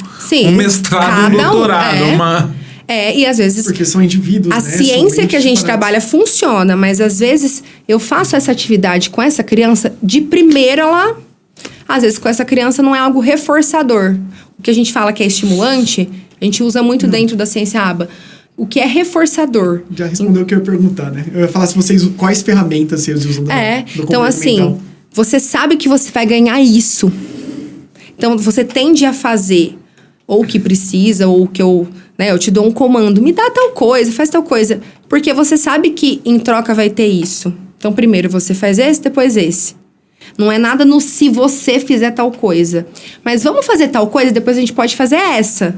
[SPEAKER 2] mestrado, um doutorado.
[SPEAKER 3] E às vezes...
[SPEAKER 1] Porque são indivíduos,
[SPEAKER 3] a ciência que a gente trabalha funciona, mas às vezes eu faço essa atividade com essa criança, de primeira ela... Às vezes com essa criança não é algo reforçador. O que a gente fala que é estimulante, a gente usa muito dentro da ciência aba. O que é reforçador.
[SPEAKER 1] Já respondeu o que eu ia perguntar, né? Eu ia falar se quais ferramentas vocês usam do
[SPEAKER 3] então assim, você sabe que você vai ganhar isso. Então você tende a fazer ou o que precisa, ou o que eu te dou um comando, me dá tal coisa, faz tal coisa. Porque você sabe que em troca vai ter isso. Então primeiro você faz esse, depois esse. Não é nada no se você fizer tal coisa. Mas vamos fazer tal coisa, depois a gente pode fazer essa.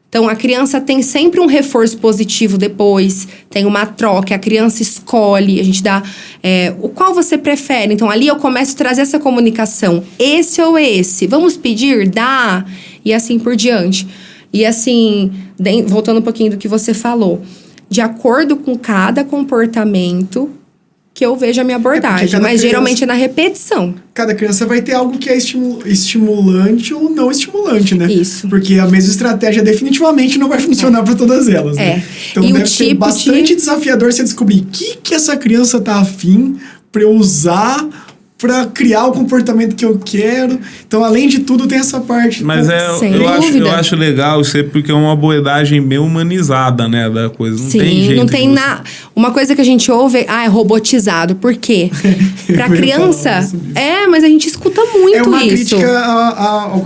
[SPEAKER 3] Então, a criança tem sempre um reforço positivo depois. Tem uma troca, a criança escolhe. A gente dá o qual você prefere. Então, ali eu começo a trazer essa comunicação. Esse ou esse? Vamos pedir? Dá? E assim por diante. E assim, voltando um pouquinho do que você falou. De acordo com cada comportamento... que eu vejo a minha abordagem, mas geralmente é na repetição. Cada
[SPEAKER 1] criança vai ter algo que é estimulante ou não estimulante, né?
[SPEAKER 3] Isso.
[SPEAKER 1] Porque a mesma estratégia definitivamente não vai funcionar para todas elas, né? Então deve ser bastante desafiador você descobrir o que essa criança tá afim para eu usar para criar o comportamento que eu quero. Então, além de tudo, tem essa parte.
[SPEAKER 2] Mas eu acho legal isso aí, porque é uma abordagem bem humanizada, né, da coisa. Não tem jeito.
[SPEAKER 3] Não tem nada. Uma coisa que a gente ouve é robotizado. Por quê? Pra criança... mas a gente escuta escuta muito
[SPEAKER 1] é uma
[SPEAKER 3] isso.
[SPEAKER 1] crítica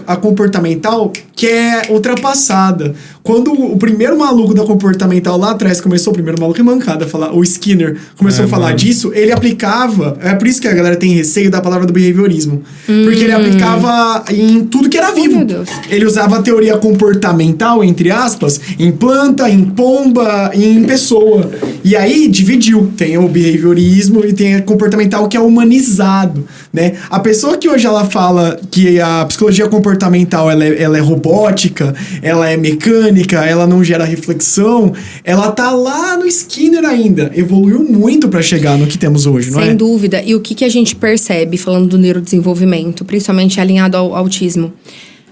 [SPEAKER 1] a comportamental que é ultrapassada. Quando o primeiro maluco da comportamental lá atrás começou, o primeiro maluco é mancada, o Skinner começou a falar disso, ele aplicava, é por isso que a galera tem receio da palavra do behaviorismo, porque ele aplicava em tudo que era vivo.
[SPEAKER 3] Meu Deus.
[SPEAKER 1] Ele usava a teoria comportamental, entre aspas, em planta, em pomba, em pessoa. E aí dividiu, tem o behaviorismo e tem o comportamental que é humanizado, né? A pessoa que hoje ela fala que a psicologia comportamental ela é robótica, ela é mecânica, ela não gera reflexão, ela tá lá no Skinner ainda. Evoluiu muito para chegar no que temos hoje, não é?
[SPEAKER 3] Sem dúvida. E o que a gente percebe, falando do neurodesenvolvimento, principalmente alinhado ao autismo?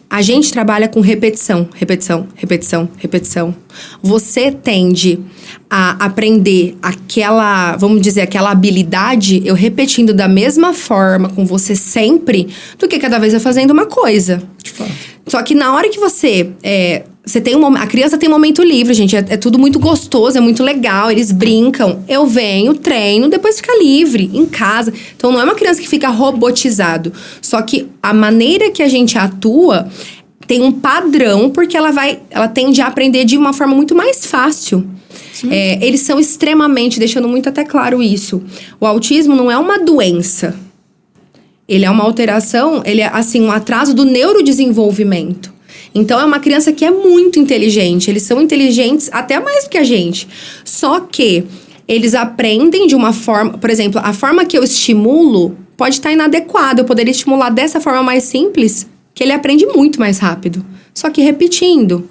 [SPEAKER 3] A gente trabalha com repetição, repetição, repetição, repetição. Você tende a aprender aquela, vamos dizer, aquela habilidade, eu repetindo da mesma forma com você sempre, do que cada vez eu fazendo uma coisa.
[SPEAKER 1] De fato.
[SPEAKER 3] Só que na hora que você tem a criança tem um momento livre, gente. É tudo muito gostoso, é muito legal. Eles brincam. Eu venho, treino, depois fica livre, em casa. Então, não é uma criança que fica robotizado. Só que a maneira que a gente atua tem um padrão, porque ela tende a aprender de uma forma muito mais fácil. Eles são extremamente, deixando muito até claro isso. O autismo não é uma doença. Ele é uma alteração, ele é, assim, um atraso do neurodesenvolvimento. Então, é uma criança que é muito inteligente. Eles são inteligentes até mais do que a gente. Só que eles aprendem de uma forma... Por exemplo, a forma que eu estimulo pode estar inadequada. Eu poderia estimular dessa forma mais simples, que ele aprende muito mais rápido. Só que repetindo.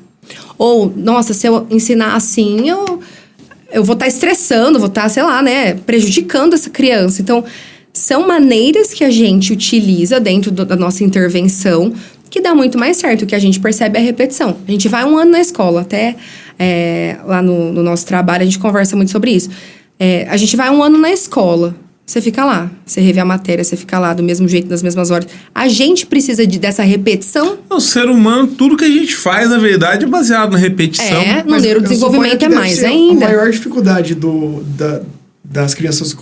[SPEAKER 3] Ou, nossa, se eu ensinar assim, eu vou estar estressando, vou estar, sei lá, né, prejudicando essa criança. Então... São maneiras que a gente utiliza dentro da nossa intervenção que dá muito mais certo. O que a gente percebe é a repetição. A gente vai um ano na escola, até lá no nosso trabalho a gente conversa muito sobre isso. A gente vai um ano na escola, você fica lá, você revê a matéria, você fica lá do mesmo jeito, nas mesmas horas. A gente precisa dessa repetição.
[SPEAKER 2] O ser humano, tudo que a gente faz, na verdade, é baseado na repetição.
[SPEAKER 3] No neurodesenvolvimento é mais ainda.
[SPEAKER 1] A maior dificuldade das crianças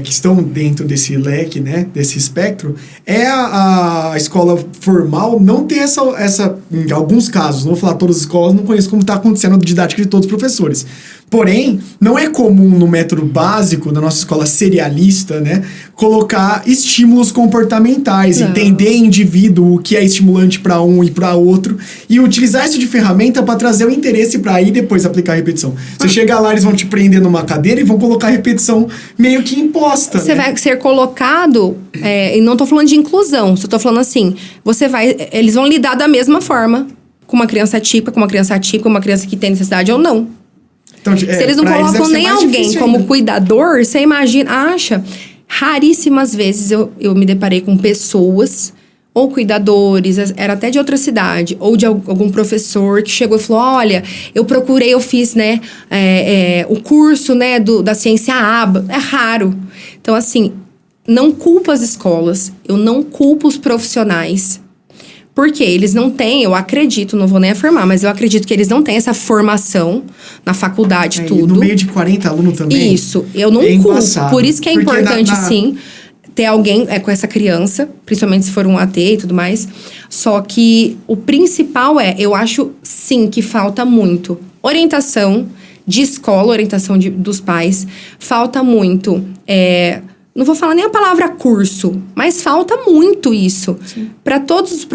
[SPEAKER 1] que estão dentro desse leque, né, desse espectro, é a escola formal não ter essa em alguns casos, não vou falar todas as escolas, não conheço como está acontecendo a didática de todos os professores. Porém, não é comum no método básico da nossa escola serialista, né, colocar estímulos comportamentais, entender indivíduo, o que é estimulante para um e para outro, e utilizar isso de ferramenta para trazer o interesse para aí depois aplicar a repetição. Você chega lá, eles vão te prender numa cadeira e vão colocar a repetição meio que imposta.
[SPEAKER 3] Você vai ser colocado, e não tô falando de inclusão, só tô falando assim, eles vão lidar da mesma forma com uma criança típica, com uma criança atípica, com uma criança que tem necessidade ou não. Então, se eles não colocam nem alguém como cuidador, você acha, raríssimas vezes eu me deparei com pessoas, ou cuidadores, era até de outra cidade, ou de algum professor que chegou e falou, olha, eu fiz, né, o curso, né, da ciência ABA. É raro. Então, assim, não culpo as escolas, eu não culpo os profissionais. Porque eles não têm, eu acredito, não vou nem afirmar, mas eu acredito que eles não têm essa formação na faculdade, tudo.
[SPEAKER 1] No meio de 40 alunos também.
[SPEAKER 3] Isso, eu não culpo.
[SPEAKER 1] Embaçado.
[SPEAKER 3] Por isso que é importante, sim, ter alguém com essa criança, principalmente se for um AT e tudo mais. Só que o principal eu acho, sim, que falta muito orientação de escola, orientação dos pais. Falta muito... não vou falar nem a palavra curso, mas falta muito isso. Para todos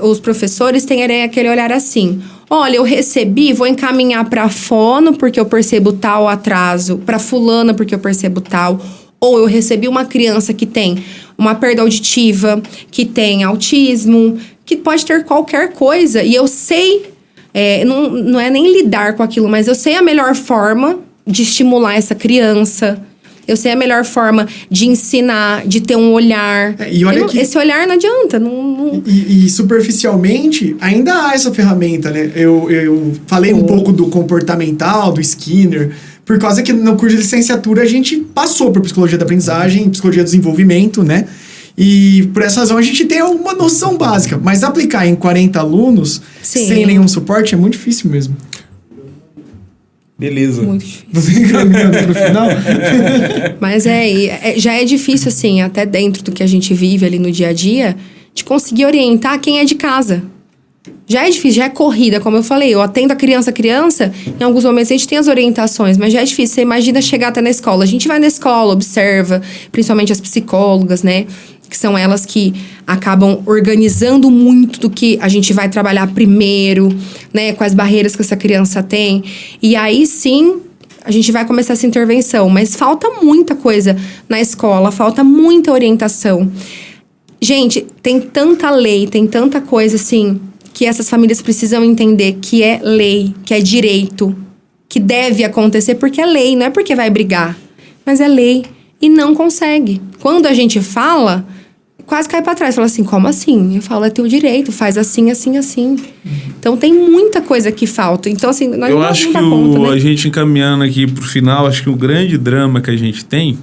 [SPEAKER 3] os professores terem aquele olhar assim. Olha, eu recebi, vou encaminhar para fono porque eu percebo tal atraso, para fulana porque eu percebo tal. Ou eu recebi uma criança que tem uma perda auditiva, que tem autismo, que pode ter qualquer coisa. E eu sei, não é nem lidar com aquilo, mas eu sei a melhor forma de estimular essa criança. Eu sei a melhor forma de ensinar, de ter um olhar. Esse olhar não adianta.
[SPEAKER 1] E superficialmente, ainda há essa ferramenta, né? Eu falei um pouco do comportamental, do Skinner, por causa que no curso de licenciatura a gente passou por psicologia da aprendizagem, psicologia do desenvolvimento, né? E por essa razão a gente tem uma noção básica. Mas aplicar em 40 alunos, sem nenhum suporte, é muito difícil mesmo.
[SPEAKER 2] Beleza.
[SPEAKER 3] Muito difícil.
[SPEAKER 1] Você encaminhando pro final?
[SPEAKER 3] Mas já é difícil, assim, até dentro do que a gente vive ali no dia a dia, de conseguir orientar quem é de casa. Já é difícil, já é corrida, como eu falei. Eu atendo a criança, em alguns momentos a gente tem as orientações, mas já é difícil. Você imagina chegar até na escola. A gente vai na escola, observa, principalmente as psicólogas, né? Que são elas que acabam organizando muito do que a gente vai trabalhar primeiro, né? Quais barreiras que essa criança tem. E aí, sim, a gente vai começar essa intervenção. Mas falta muita coisa na escola, falta muita orientação. Gente, tem tanta lei, tem tanta coisa, assim, que essas famílias precisam entender que é lei, que é direito, que deve acontecer porque é lei, não é porque vai brigar, mas é lei e não consegue. Quando a gente fala, quase cai pra trás, fala assim, como assim? Eu falo, é teu direito, faz assim, assim, assim. Então tem muita coisa que falta. Então, assim, nós
[SPEAKER 2] eu
[SPEAKER 3] não
[SPEAKER 2] acho que
[SPEAKER 3] conta, né?
[SPEAKER 2] a gente encaminhando aqui pro final, acho que o grande drama que a gente tem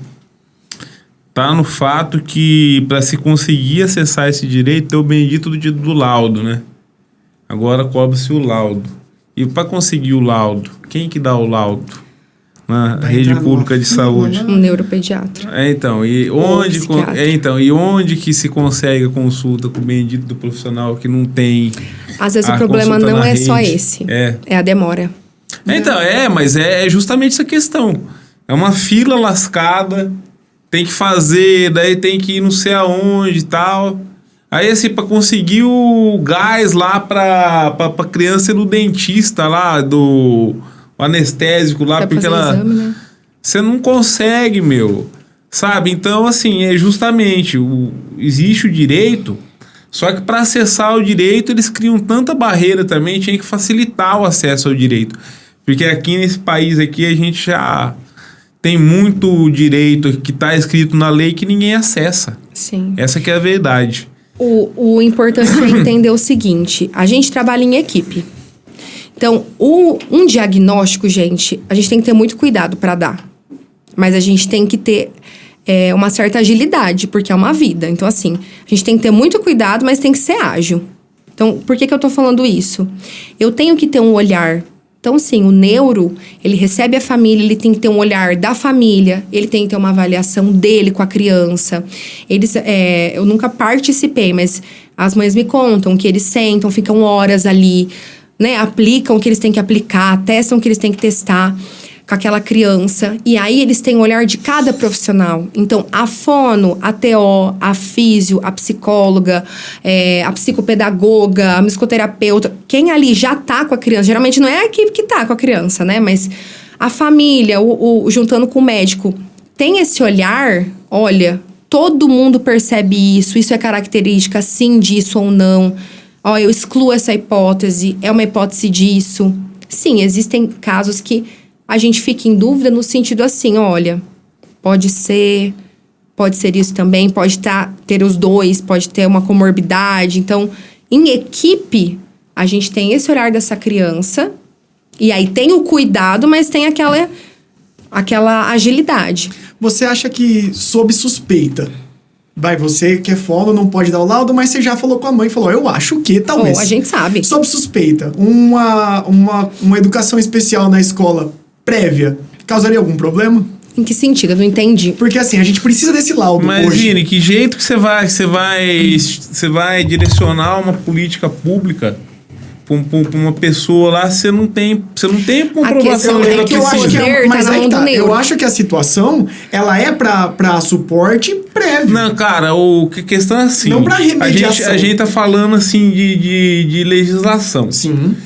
[SPEAKER 2] tá no fato que para se conseguir acessar esse direito é o bendito do laudo, né? Agora cobra-se o laudo. E para conseguir o laudo, quem que dá o laudo? Na rede pública de saúde.
[SPEAKER 3] Um neuropediatra.
[SPEAKER 2] E onde que se consegue a consulta com o bendito do profissional que não tem?
[SPEAKER 3] Às vezes o problema não é só esse. É a demora.
[SPEAKER 2] Mas é justamente essa questão. É uma fila lascada, tem que fazer, daí tem que ir não sei aonde e tal. Aí, assim, pra conseguir o gás lá pra criança ir no dentista lá, o anestésico lá, porque ela...
[SPEAKER 3] Exame, né?
[SPEAKER 2] Você não consegue, meu. Sabe? Então, assim, é justamente... existe o direito, só que para acessar o direito, eles criam tanta barreira também, tinha que facilitar o acesso ao direito. Porque aqui nesse país aqui, a gente já tem muito direito que tá escrito na lei que ninguém acessa.
[SPEAKER 3] Sim.
[SPEAKER 2] Essa que é a verdade.
[SPEAKER 3] O importante é entender o seguinte, a gente trabalha em equipe. Então, um diagnóstico, gente, a gente tem que ter muito cuidado para dar. Mas a gente tem que ter uma certa agilidade, porque é uma vida. Então, assim, a gente tem que ter muito cuidado, mas tem que ser ágil. Então, por que eu tô falando isso? Eu tenho que ter um olhar. Então, assim, o neuro, ele recebe a família, ele tem que ter um olhar da família, ele tem que ter uma avaliação dele com a criança. Eu nunca participei, mas as mães me contam que eles sentam, ficam horas ali, né? Aplicam o que eles têm que aplicar, testam o que eles têm que testar com aquela criança. E aí, eles têm o olhar de cada profissional. Então, a fono, a TO, a físio, a psicóloga, a psicopedagoga, a musicoterapeuta. Quem ali já tá com a criança, geralmente não é a equipe que tá com a criança, né? Mas a família, juntando com o médico, tem esse olhar, olha, todo mundo percebe isso é característica, sim, disso ou não. Ó, eu excluo essa hipótese, é uma hipótese disso. Sim, existem casos que a gente fica em dúvida no sentido assim, olha, pode ser isso também, pode ter os dois, pode ter uma comorbidade. Então, em equipe, a gente tem esse olhar dessa criança, e aí tem o cuidado, mas tem aquela agilidade.
[SPEAKER 1] Você acha que, sob suspeita, você que é fono, não pode dar o laudo, mas você já falou com a mãe, falou, eu acho que talvez.
[SPEAKER 3] A gente sabe.
[SPEAKER 1] Sob suspeita, uma educação especial na escola prévia causaria algum problema?
[SPEAKER 3] Em que sentido? Eu não entendi.
[SPEAKER 1] Porque assim, a gente precisa desse laudo
[SPEAKER 2] Mas,
[SPEAKER 1] hoje.
[SPEAKER 2] Vini, que jeito que você vai direcionar uma política pública pra uma pessoa lá, você não tem comprovação.
[SPEAKER 1] Eu acho que a situação, ela é pra suporte prévio.
[SPEAKER 2] Não, cara, a questão é assim.
[SPEAKER 1] Não pra remediação.
[SPEAKER 2] A gente tá falando, assim, de legislação.
[SPEAKER 1] Sim.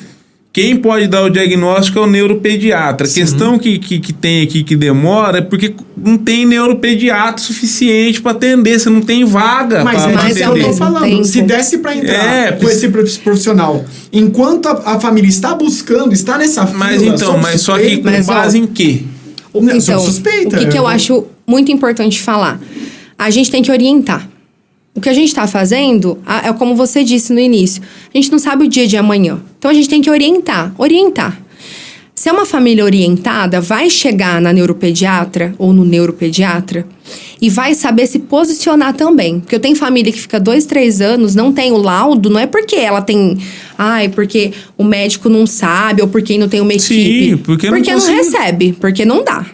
[SPEAKER 2] Quem pode dar o diagnóstico é o neuropediatra. Sim. A questão que tem aqui que demora é porque não tem neuropediatra suficiente para atender. Você não tem vaga para atender.
[SPEAKER 1] Mas é o que eu tô falando. Se desse para entrar com esse profissional, enquanto a família está buscando, está nessa fila...
[SPEAKER 2] Mas só que com base em quê?
[SPEAKER 3] Então,
[SPEAKER 1] suspeita.
[SPEAKER 3] O que eu acho muito importante falar? A gente tem que orientar. O que a gente está fazendo, é como você disse no início, a gente não sabe o dia de amanhã. Então, a gente tem que orientar. Se é uma família orientada, vai chegar na neuropediatra ou no neuropediatra e vai saber se posicionar também. Porque eu tenho família que fica 2, 3 anos, não tem o laudo, não é porque ela tem... porque o médico não sabe ou porque não tem uma equipe.
[SPEAKER 2] Sim, porque não
[SPEAKER 3] recebe, porque não dá.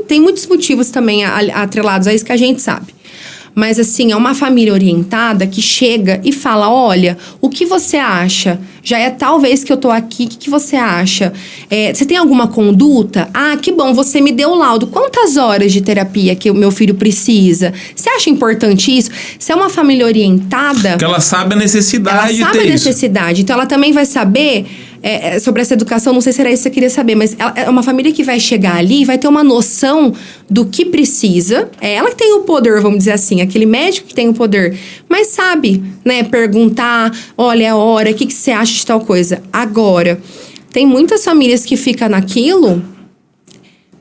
[SPEAKER 3] Tem muitos motivos também atrelados a isso que a gente sabe. Mas, assim, é uma família orientada que chega e fala, olha, o que você acha? Já é tal vez que eu tô aqui, o que você acha? Você tem alguma conduta? Ah, que bom, você me deu o laudo. Quantas horas de terapia que o meu filho precisa? Você acha importante isso? Se é uma família orientada...
[SPEAKER 2] Porque ela sabe a necessidade de
[SPEAKER 3] ela sabe a necessidade. Então, ela também vai saber... sobre essa educação, não sei se era isso que você queria saber, mas é uma família que vai chegar ali e vai ter uma noção do que precisa. É ela que tem o poder, vamos dizer assim, aquele médico que tem o poder, mas sabe, né, perguntar, olha, é a hora, o que você acha de tal coisa? Agora, tem muitas famílias que ficam naquilo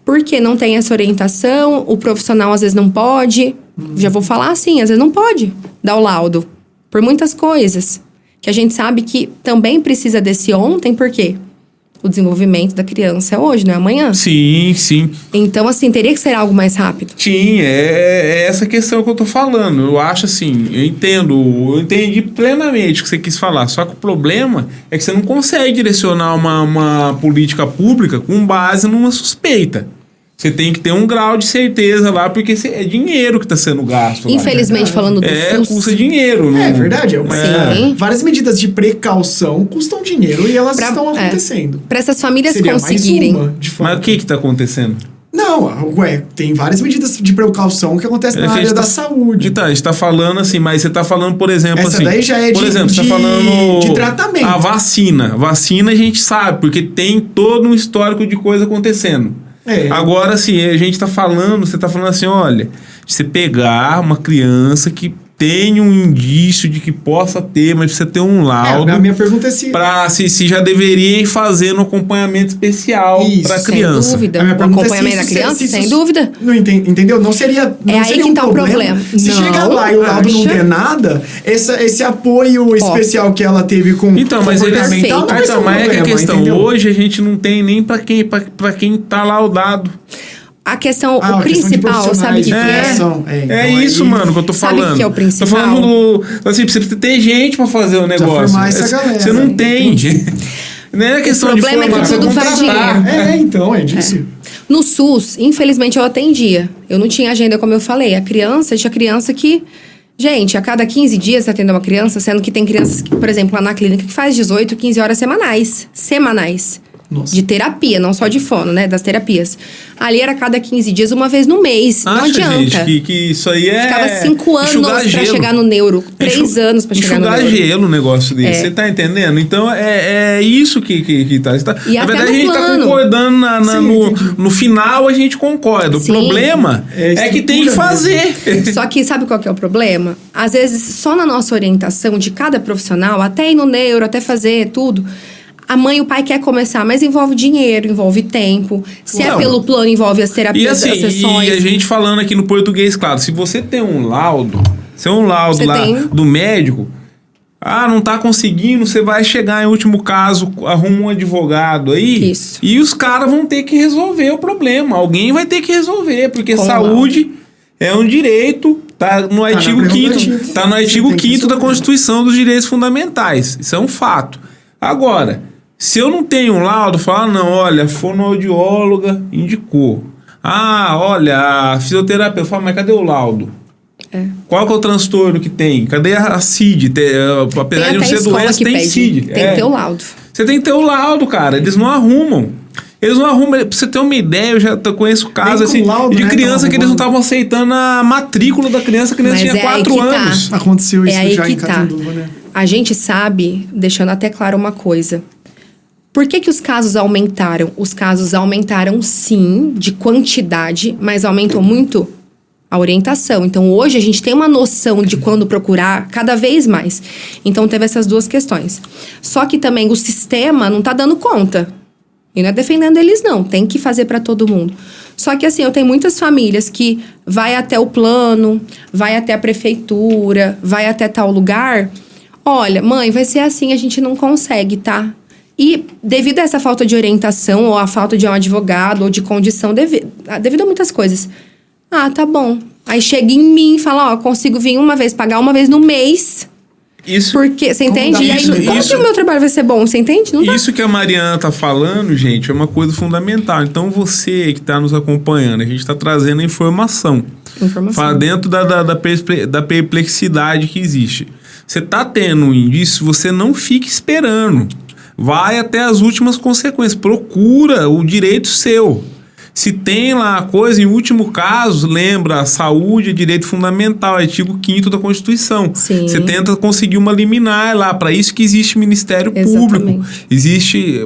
[SPEAKER 3] porque não tem essa orientação, o profissional às vezes não pode, já vou falar assim, às vezes não pode dar o laudo, por muitas coisas. Que a gente sabe que também precisa desse ontem, por quê? O desenvolvimento da criança é hoje, não é amanhã?
[SPEAKER 2] Sim, sim.
[SPEAKER 3] Então, assim, teria que ser algo mais rápido.
[SPEAKER 2] Sim, é essa questão que eu tô falando. Eu acho assim, eu entendi plenamente o que você quis falar. Só que o problema é que você não consegue direcionar uma política pública com base numa suspeita. Você tem que ter um grau de certeza lá, porque é dinheiro que está sendo gasto.
[SPEAKER 3] Infelizmente, falando do SUS...
[SPEAKER 2] custa dinheiro.
[SPEAKER 1] É verdade. Várias medidas de precaução custam dinheiro e elas estão acontecendo.
[SPEAKER 3] Para essas famílias
[SPEAKER 1] seria
[SPEAKER 3] conseguirem...
[SPEAKER 1] Mais uma,
[SPEAKER 2] mas o que está acontecendo?
[SPEAKER 1] Não, tem várias medidas de precaução que acontecem na área da saúde.
[SPEAKER 2] A gente tá falando assim, mas você tá falando, por exemplo,
[SPEAKER 1] essa
[SPEAKER 2] assim...
[SPEAKER 1] daí já é
[SPEAKER 2] por exemplo, você tá falando
[SPEAKER 1] de tratamento.
[SPEAKER 2] A vacina. Vacina a gente sabe, porque tem todo um histórico de coisa acontecendo. Agora, assim, você tá falando assim, olha, de você pegar uma criança que tem um indício de que possa ter, mas precisa ter um laudo.
[SPEAKER 1] A minha pergunta é se
[SPEAKER 2] já deveria ir fazendo um acompanhamento especial para a criança.
[SPEAKER 3] Sem dúvida.
[SPEAKER 1] A minha pergunta
[SPEAKER 3] acompanhamento da criança, sem dúvida.
[SPEAKER 1] Não entendeu? Não seria
[SPEAKER 3] aí que tá o problema.
[SPEAKER 1] Se chegar lá e o laudo não ter nada, esse apoio especial que ela teve com
[SPEAKER 2] mas
[SPEAKER 1] comportamental não vai ser um problema,
[SPEAKER 2] é que a questão,
[SPEAKER 1] entendeu?
[SPEAKER 2] hoje a gente não tem nem para quem tá laudado.
[SPEAKER 3] A questão, o principal, sabe o que
[SPEAKER 2] é isso, mano, que eu tô falando.
[SPEAKER 3] Sabe o que é o principal?
[SPEAKER 2] Tô falando assim, você precisa ter gente pra fazer o negócio. Você não tem. Não é questão de formar,
[SPEAKER 3] o problema é que tudo faz dinheiro.
[SPEAKER 1] É disso.
[SPEAKER 3] No SUS, infelizmente, eu atendia. Eu não tinha agenda, como eu falei. Tinha criança que... Gente, a cada 15 dias você atende uma criança, sendo que tem crianças, por exemplo, lá na clínica, que faz 18, 15 horas semanais.
[SPEAKER 1] Nossa.
[SPEAKER 3] De terapia, não só de fono, né? Das terapias. Ali era cada 15 dias, uma vez no mês. Não adianta.
[SPEAKER 2] Gente, que isso aí é...
[SPEAKER 3] Ficava 5 anos pra chegar no neuro. 3 anos pra chegar no neuro.
[SPEAKER 2] Enxugar gelo o negócio desse. Você tá entendendo? Então, é isso que tá...
[SPEAKER 3] E
[SPEAKER 2] na verdade,
[SPEAKER 3] a gente
[SPEAKER 2] tá concordando no final, a gente concorda.
[SPEAKER 3] Sim.
[SPEAKER 2] O problema é que tem que fazer.
[SPEAKER 3] Só que sabe qual que é o problema? Às vezes, só na nossa orientação de cada profissional, até ir no neuro, até fazer tudo... A mãe e o pai quer começar, mas envolve dinheiro, envolve tempo. Se é pelo plano, envolve as terapias, as sessões.
[SPEAKER 2] E a gente falando aqui no português, claro, se você tem um laudo, do médico, não tá conseguindo, você vai chegar em último caso, arruma um advogado aí.
[SPEAKER 3] Isso.
[SPEAKER 2] E os caras vão ter que resolver o problema. Alguém vai ter que resolver, porque saúde é um direito, tá no artigo 5º, tá no artigo 5º da Constituição dos Direitos Fundamentais. Isso é um fato. Agora, se eu não tenho um laudo, falo, não, olha, a fonoaudióloga indicou. Olha, a fisioterapeuta, fala, mas cadê o laudo? Qual que é o transtorno que tem? Cadê a CID? Apesar de não ser doença, tem CID.
[SPEAKER 3] Tem que ter o laudo.
[SPEAKER 2] Você tem que ter o laudo, cara. Eles não arrumam. Pra você ter uma ideia, eu já conheço casos assim, laudo, de criança que eles não estavam aceitando a matrícula da criança, a criança tinha 4 anos.
[SPEAKER 1] Aconteceu isso já em Catanduva, né?
[SPEAKER 3] A gente sabe, deixando até claro uma coisa. Por que os casos aumentaram? Os casos aumentaram, sim, de quantidade, mas aumentou muito a orientação. Então, hoje, a gente tem uma noção de quando procurar cada vez mais. Então, teve essas duas questões. Só que também o sistema não tá dando conta. E não é defendendo eles, não. Tem que fazer para todo mundo. Só que, assim, eu tenho muitas famílias que vai até o plano, vai até a prefeitura, vai até tal lugar. Olha, mãe, vai ser assim, a gente não consegue, tá? E devido a essa falta de orientação, ou a falta de um advogado, ou de condição, devido a muitas coisas. Ah, tá bom. Aí chega em mim e fala, consigo vir uma vez, pagar uma vez no mês.
[SPEAKER 2] Isso,
[SPEAKER 3] porque, você entende? E aí, como que o meu trabalho vai ser bom? Você entende? Não
[SPEAKER 2] isso que a Mariana tá falando, gente, é uma coisa fundamental. Então, você que tá nos acompanhando, a gente tá trazendo informação. Fala dentro da perplexidade que existe. Você tá tendo um indício, você não fica esperando. Vai até as últimas consequências. Procura o direito seu. Se tem lá a coisa, em último caso, lembra, a saúde é direito fundamental, artigo 5º da Constituição.
[SPEAKER 3] Sim.
[SPEAKER 2] Você tenta conseguir uma liminar lá, para isso que existe Ministério Público.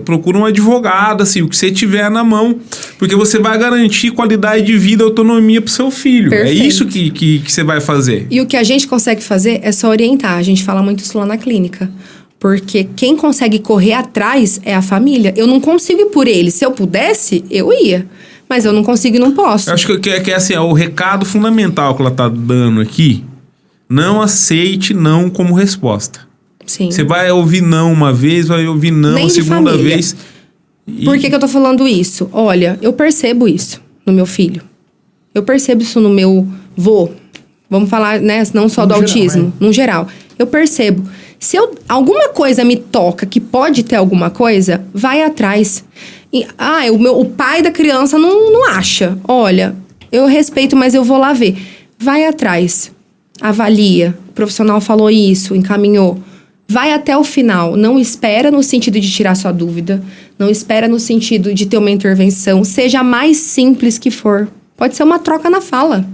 [SPEAKER 2] Procura um advogado, assim, o que você tiver na mão, porque você vai garantir qualidade de vida e autonomia pro seu filho.
[SPEAKER 3] Perfeito.
[SPEAKER 2] É isso que você vai fazer.
[SPEAKER 3] E o que a gente consegue fazer é só orientar. A gente fala muito isso lá na clínica. Porque quem consegue correr atrás é a família. Eu não consigo ir por ele. Se eu pudesse, eu ia. Mas eu não consigo e não posso.
[SPEAKER 2] Eu acho que é assim, o recado fundamental que ela tá dando aqui, não aceite não como resposta.
[SPEAKER 3] Sim.
[SPEAKER 2] Você vai ouvir não uma vez, vai ouvir não
[SPEAKER 3] Nem
[SPEAKER 2] a segunda
[SPEAKER 3] família.
[SPEAKER 2] vez.
[SPEAKER 3] Por que eu tô falando isso? Olha, eu percebo isso no meu filho. Eu percebo isso no meu vô. Vamos falar, né, não só do autismo, no geral. Eu percebo. Se alguma coisa me toca que pode ter alguma coisa, vai atrás. O pai da criança não acha. Olha, eu respeito, mas eu vou lá ver. Vai atrás. Avalia. O profissional falou isso, encaminhou. Vai até o final. Não espera no sentido de tirar sua dúvida. Não espera no sentido de ter uma intervenção. Seja a mais simples que for. Pode ser uma troca na fala.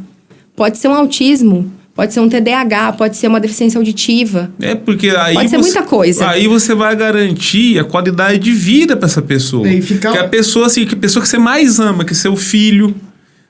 [SPEAKER 3] Pode ser um autismo. Pode ser um TDAH, pode ser uma deficiência auditiva.
[SPEAKER 2] Porque aí
[SPEAKER 3] pode ser muita coisa.
[SPEAKER 2] Aí você vai garantir a qualidade de vida para essa pessoa. Que a pessoa, assim, que a pessoa que você mais ama, que é seu filho,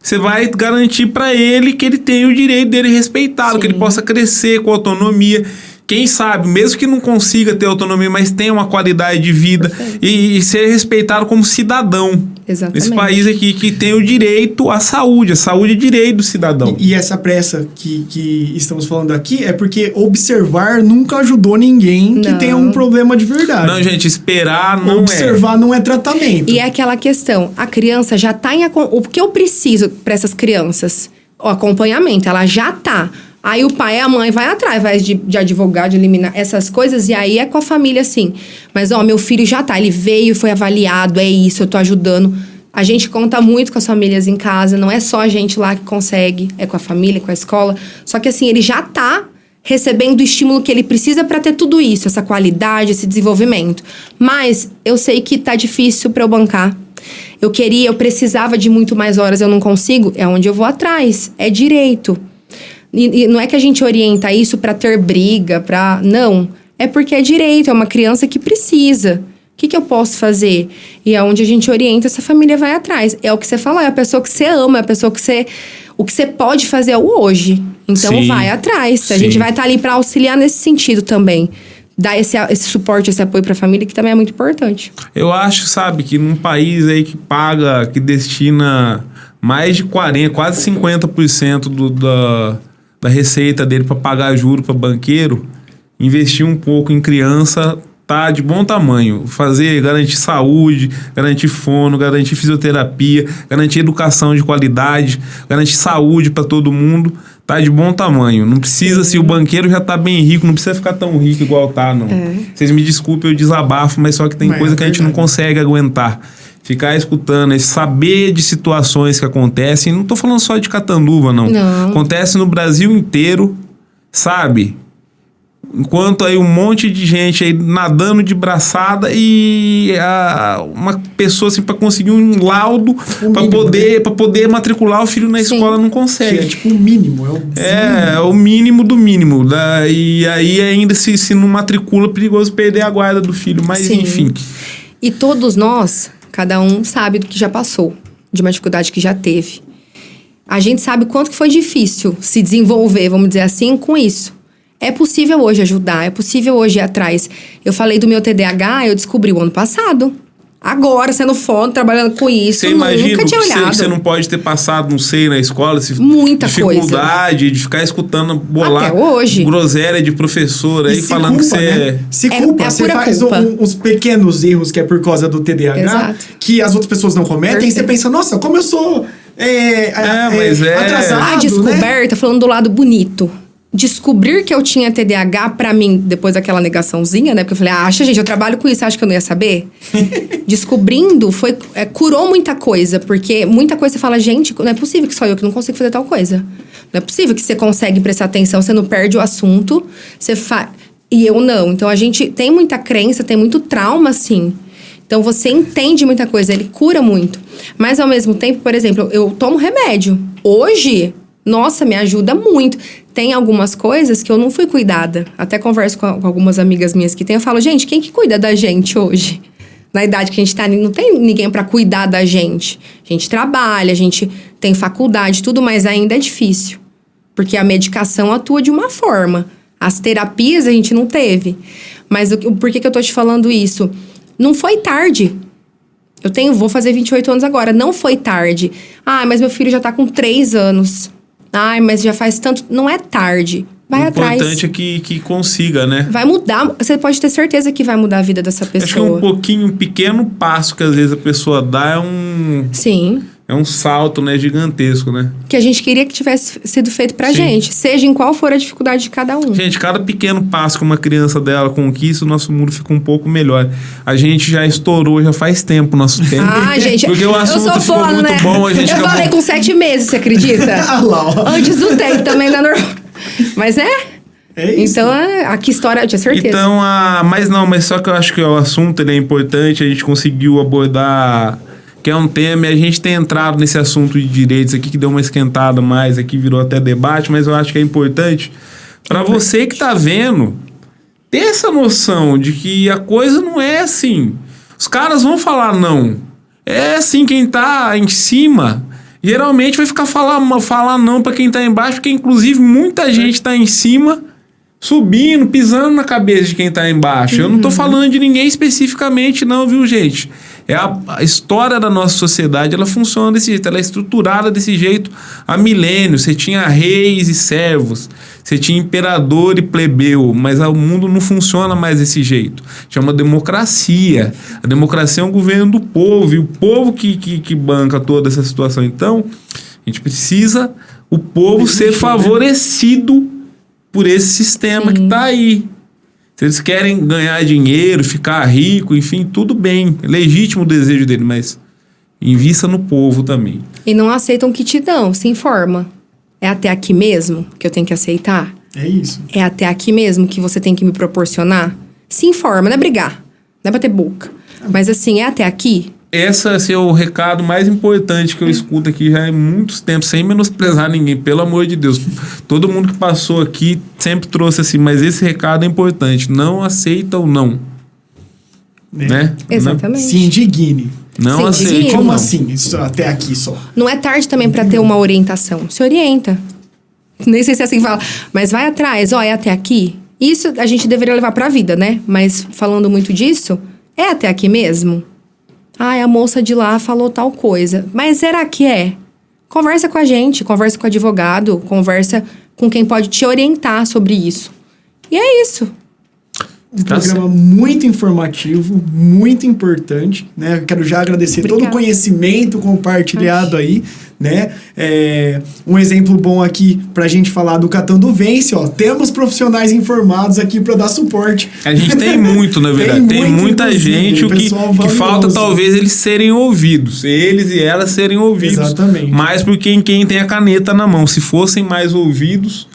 [SPEAKER 2] você vai garantir para ele que ele tem o direito dele respeitado, Sim. que ele possa crescer com autonomia. Quem sabe, mesmo que não consiga ter autonomia, mas tenha uma qualidade de vida e ser respeitado como cidadão.
[SPEAKER 3] Exatamente.
[SPEAKER 2] Esse país aqui que tem o direito à saúde. A saúde é direito do cidadão.
[SPEAKER 1] E essa pressa que estamos falando aqui é porque observar nunca ajudou ninguém que tenha um problema de verdade.
[SPEAKER 2] Não, gente, esperar não
[SPEAKER 1] observar não é tratamento.
[SPEAKER 3] E é aquela questão, a criança já tá o que eu preciso para essas crianças? O acompanhamento, ela já tá. Aí o pai e a mãe vai atrás, vai de advogado, de eliminar essas coisas, e aí é com a família, assim. Mas, meu filho já tá, ele veio, foi avaliado, é isso, eu tô ajudando. A gente conta muito com as famílias em casa, não é só a gente lá que consegue, é com a família, com a escola. Só que, assim, ele já tá recebendo o estímulo que ele precisa para ter tudo isso, essa qualidade, esse desenvolvimento. Mas eu sei que tá difícil para eu bancar. Eu precisava de muito mais horas, eu não consigo, é onde eu vou atrás, é direito. E não é que a gente orienta isso pra ter briga, não. É porque é direito, é uma criança que precisa. O que eu posso fazer? E é onde a gente orienta, essa família vai atrás. É o que você falou, é a pessoa que você ama, é a pessoa que você... O que você pode fazer é o hoje. Então, Sim. vai atrás. Sim. A gente vai estar ali pra auxiliar nesse sentido também. Dar esse suporte, esse apoio pra família, que também é muito importante.
[SPEAKER 2] Eu acho, sabe, que num país aí que destina mais de 40%, quase 50% da receita dele para pagar juro para banqueiro, investir um pouco em criança tá de bom tamanho. Garantir saúde, garantir fono, garantir fisioterapia, garantir educação de qualidade, garantir saúde para todo mundo, tá de bom tamanho. Não precisa, se o banqueiro já tá bem rico, não precisa ficar tão rico igual tá, não. Vocês me desculpem, eu desabafo, mas só que tem coisa que a gente não consegue aguentar. Ficar escutando, saber de situações que acontecem. Não tô falando só de Catanduva, não. Acontece no Brasil inteiro, sabe? Enquanto aí um monte de gente aí nadando de braçada e uma pessoa assim para conseguir um laudo para poder matricular o filho na escola não consegue.
[SPEAKER 1] Que é tipo o mínimo.
[SPEAKER 2] É o mínimo do mínimo. E aí ainda se não matricula, perigoso perder a guarda do filho. Mas Sim. enfim.
[SPEAKER 3] E todos nós... Cada um sabe do que já passou, de uma dificuldade que já teve. A gente sabe quanto que foi difícil se desenvolver, vamos dizer assim, com isso. É possível hoje ajudar, é possível hoje ir atrás. Eu falei do meu TDAH, eu descobri o ano passado. Agora, sendo foda, trabalhando com isso,
[SPEAKER 2] Você imagina,
[SPEAKER 3] nunca tinha olhado.
[SPEAKER 2] você não pode ter passado, não sei, na escola,
[SPEAKER 3] Muita
[SPEAKER 2] dificuldade de ficar escutando bolar
[SPEAKER 3] até hoje.
[SPEAKER 2] groselha de professor aí falando
[SPEAKER 1] culpa,
[SPEAKER 2] que você
[SPEAKER 1] né? Se culpa,
[SPEAKER 3] é
[SPEAKER 1] você
[SPEAKER 3] pura
[SPEAKER 1] faz
[SPEAKER 3] culpa.
[SPEAKER 1] uns pequenos erros que é por causa do TDAH,
[SPEAKER 3] Exato.
[SPEAKER 1] que as outras pessoas não cometem, e você
[SPEAKER 3] Perfeito.
[SPEAKER 1] pensa, nossa, como eu sou
[SPEAKER 2] mas
[SPEAKER 1] atrasado,
[SPEAKER 3] A descoberta, falando do lado bonito. Descobrir que eu tinha TDAH, pra mim, depois daquela negaçãozinha, né? Porque eu falei, acha, gente, eu trabalho com isso, acha que eu não ia saber? Descobrindo, curou muita coisa. Porque muita coisa você fala, gente, não é possível que só eu que não consigo fazer tal coisa. Não é possível que você consegue prestar atenção, você não perde o assunto, você faz... E eu não. Então, a gente tem muita crença, tem muito trauma, assim. Então, você entende muita coisa, ele cura muito. Mas, ao mesmo tempo, por exemplo, eu tomo remédio. Hoje, nossa, me ajuda muito. Tem algumas coisas que eu não fui cuidada. Até converso com algumas amigas minhas que tem. Eu falo, gente, quem que cuida da gente hoje? Na idade que a gente tá, não tem ninguém pra cuidar da gente. A gente trabalha, a gente tem faculdade, tudo, mas ainda é difícil. Porque a medicação atua de uma forma. As terapias a gente não teve. Mas por que eu tô te falando isso? Não foi tarde. Vou fazer 28 anos agora. Não foi tarde. Ah, mas meu filho já tá com 3 anos. Ai, mas já faz tanto... Não é tarde. Vai atrás.
[SPEAKER 2] O importante é que consiga, né?
[SPEAKER 3] Vai mudar. Você pode ter certeza que vai mudar a vida dessa pessoa.
[SPEAKER 2] Acho que um pequeno passo que às vezes a pessoa dá
[SPEAKER 3] Sim.
[SPEAKER 2] é um salto, né, gigantesco, né?
[SPEAKER 3] Que a gente queria que tivesse sido feito pra gente. Seja em qual for a dificuldade de cada um.
[SPEAKER 2] Gente, cada pequeno passo que uma criança dela conquista, o nosso mundo fica um pouco melhor. A gente já estourou, já faz tempo o nosso tempo.
[SPEAKER 3] Ah, gente.
[SPEAKER 2] Porque o assunto ficou
[SPEAKER 3] foda,
[SPEAKER 2] muito
[SPEAKER 3] né?
[SPEAKER 2] bom.
[SPEAKER 3] Eu falei com 7 meses, você acredita?
[SPEAKER 1] Ah lá, ó.
[SPEAKER 3] Antes do tempo também dá normal. Mas é
[SPEAKER 1] isso.
[SPEAKER 3] Então, aqui história, eu tinha certeza.
[SPEAKER 2] Então, mas só que eu acho que o assunto ele é importante, a gente conseguiu abordar, que é um tema, e a gente tem entrado nesse assunto de direitos aqui, que deu uma esquentada mais, aqui virou até debate, mas eu acho que é importante para você que tá vendo, ter essa noção de que a coisa não é assim. Os caras vão falar não. É assim, quem tá em cima geralmente vai ficar falar não para quem tá embaixo, porque inclusive muita gente tá em cima, subindo, pisando na cabeça de quem tá embaixo. Eu não tô falando de ninguém especificamente não, viu, gente? A história da nossa sociedade, ela funciona desse jeito, ela é estruturada desse jeito há milênios. Você tinha reis e servos, você tinha imperador e plebeu, mas o mundo não funciona mais desse jeito. Chama democracia. A democracia é um governo do povo, e o povo que banca toda essa situação. Então, a gente precisa o povo ser favorecido por esse sistema que tá aí. Se eles querem ganhar dinheiro, ficar rico, enfim, tudo bem. É legítimo o desejo dele, mas invista no povo também.
[SPEAKER 3] E não aceitam o que te dão, se informa. É até aqui mesmo que eu tenho que aceitar?
[SPEAKER 1] É isso.
[SPEAKER 3] É até aqui mesmo que você tem que me proporcionar? Se informa, não é brigar, não é bater boca. Mas assim, é até aqui?
[SPEAKER 2] Esse é o recado mais importante que eu escuto aqui já há muitos tempos, sem menosprezar ninguém, pelo amor de Deus. Todo mundo que passou aqui sempre trouxe assim, mas esse recado é importante. Não aceita o não. Né?
[SPEAKER 3] Exatamente.
[SPEAKER 1] Se indigne.
[SPEAKER 2] Não aceita.
[SPEAKER 1] Como assim? Isso até aqui só.
[SPEAKER 3] Não é tarde também pra ter uma orientação. Se orienta. Nem sei se é assim que fala. Mas vai atrás, é até aqui. Isso a gente deveria levar pra vida, né? Mas falando muito disso, é até aqui mesmo? Ai, a moça de lá falou tal coisa. Mas será que é? Conversa com a gente, conversa com o advogado, conversa com quem pode te orientar sobre isso. E é isso.
[SPEAKER 1] Um programa muito informativo, muito importante, né? Eu quero já agradecer todo o conhecimento compartilhado aí, né? Um exemplo bom aqui pra gente falar do Catando Vence, ó. Temos profissionais informados aqui pra dar suporte.
[SPEAKER 2] A gente tem muito, na verdade. Tem muita gente. O que falta, talvez, eles serem ouvidos. Eles e elas serem ouvidos.
[SPEAKER 1] Exatamente.
[SPEAKER 2] Mais por quem tem a caneta na mão. Se fossem mais ouvidos...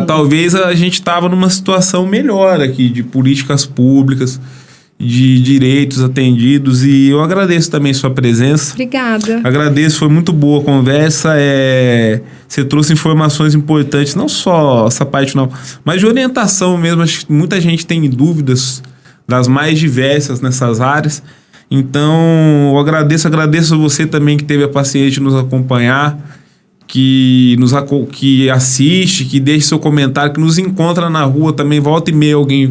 [SPEAKER 2] talvez a gente estava numa situação melhor aqui, de políticas públicas, de direitos atendidos, e eu agradeço também sua presença.
[SPEAKER 3] Obrigada.
[SPEAKER 2] Agradeço, foi muito boa a conversa, você trouxe informações importantes, não só essa parte final, mas de orientação mesmo. Acho que muita gente tem dúvidas das mais diversas nessas áreas, então eu agradeço a você também que teve a paciência de nos acompanhar, que assiste, que deixe seu comentário, que nos encontra na rua também, volta e meia alguém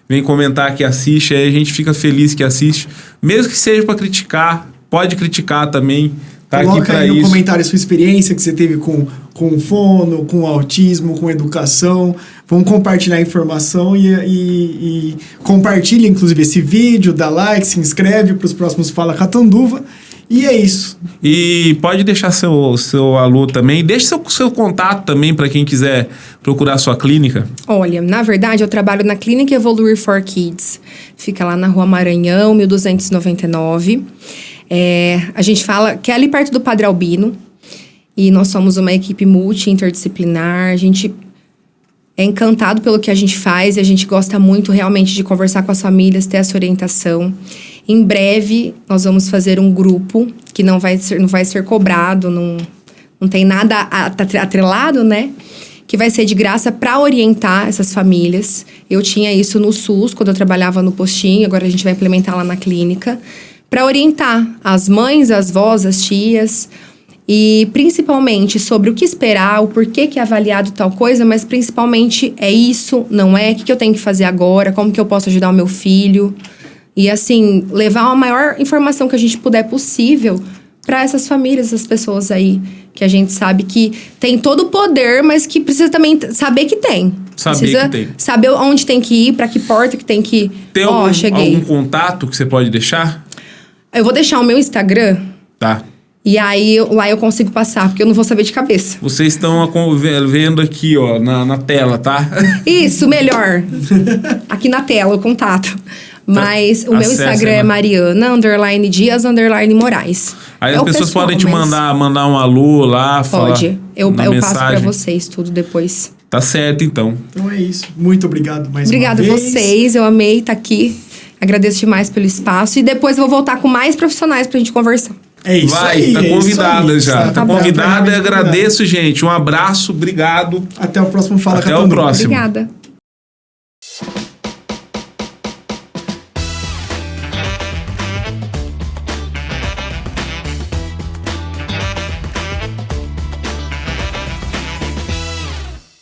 [SPEAKER 2] vem comentar que assiste, aí a gente fica feliz que assiste. Mesmo que seja para criticar, pode criticar também. Tá
[SPEAKER 1] Coloca
[SPEAKER 2] aqui pra
[SPEAKER 1] aí no
[SPEAKER 2] isso.
[SPEAKER 1] comentário a sua experiência que você teve com fono, com autismo, com educação. Vamos compartilhar a informação e compartilha, inclusive, esse vídeo, dá like, se inscreve para os próximos Fala Catanduva. E é isso.
[SPEAKER 2] E pode deixar seu alô também. Deixe seu contato também para quem quiser procurar a sua clínica.
[SPEAKER 3] Olha, na verdade, eu trabalho na Clínica Evoluir for Kids. Fica lá na Rua Maranhão, 1299. A gente fala que é ali perto do Padre Albino. E nós somos uma equipe multi-interdisciplinar. A gente é encantado pelo que a gente faz. E a gente gosta muito realmente de conversar com as famílias, ter essa orientação. Em breve, nós vamos fazer um grupo que não vai ser cobrado, não tem nada atrelado, né? Que vai ser de graça para orientar essas famílias. Eu tinha isso no SUS, quando eu trabalhava no postinho. Agora a gente vai implementar lá na clínica. Para orientar as mães, as vós, as tias. E principalmente sobre o que esperar, o porquê que é avaliado tal coisa. Mas principalmente é isso, não é? O que eu tenho que fazer agora? Como que eu posso ajudar o meu filho? E assim, levar a maior informação que a gente puder possível para essas famílias, essas pessoas aí. Que a gente sabe que tem todo o poder, mas que precisa também saber que tem. Saber onde tem que ir, para que porta que tem que ir.
[SPEAKER 2] Tem algum contato que você pode deixar?
[SPEAKER 3] Eu vou deixar o meu Instagram.
[SPEAKER 2] Tá.
[SPEAKER 3] E aí, lá eu consigo passar, porque eu não vou saber de cabeça.
[SPEAKER 2] Vocês estão vendo aqui, ó, na tela, tá?
[SPEAKER 3] Isso, melhor. Aqui na tela, o contato. Mas o meu Instagram é Mariana_Dias_Moraes.
[SPEAKER 2] Aí as pessoas podem te mandar um alô lá, falar.
[SPEAKER 3] Pode. Eu passo pra vocês tudo depois.
[SPEAKER 2] Tá certo, então.
[SPEAKER 1] Então é isso. Muito obrigado mais
[SPEAKER 3] Obrigada
[SPEAKER 1] uma vez.
[SPEAKER 3] a vocês. Eu amei estar aqui. Agradeço demais pelo espaço. E depois eu vou voltar com mais profissionais pra gente conversar.
[SPEAKER 1] É isso aí.
[SPEAKER 2] Tá convidada
[SPEAKER 1] aí,
[SPEAKER 2] já. Tá convidada e agradeço, gente. Um abraço, obrigado.
[SPEAKER 1] Até o próximo Fala
[SPEAKER 2] Até
[SPEAKER 1] Catanduva.
[SPEAKER 2] o próximo.
[SPEAKER 3] Obrigada.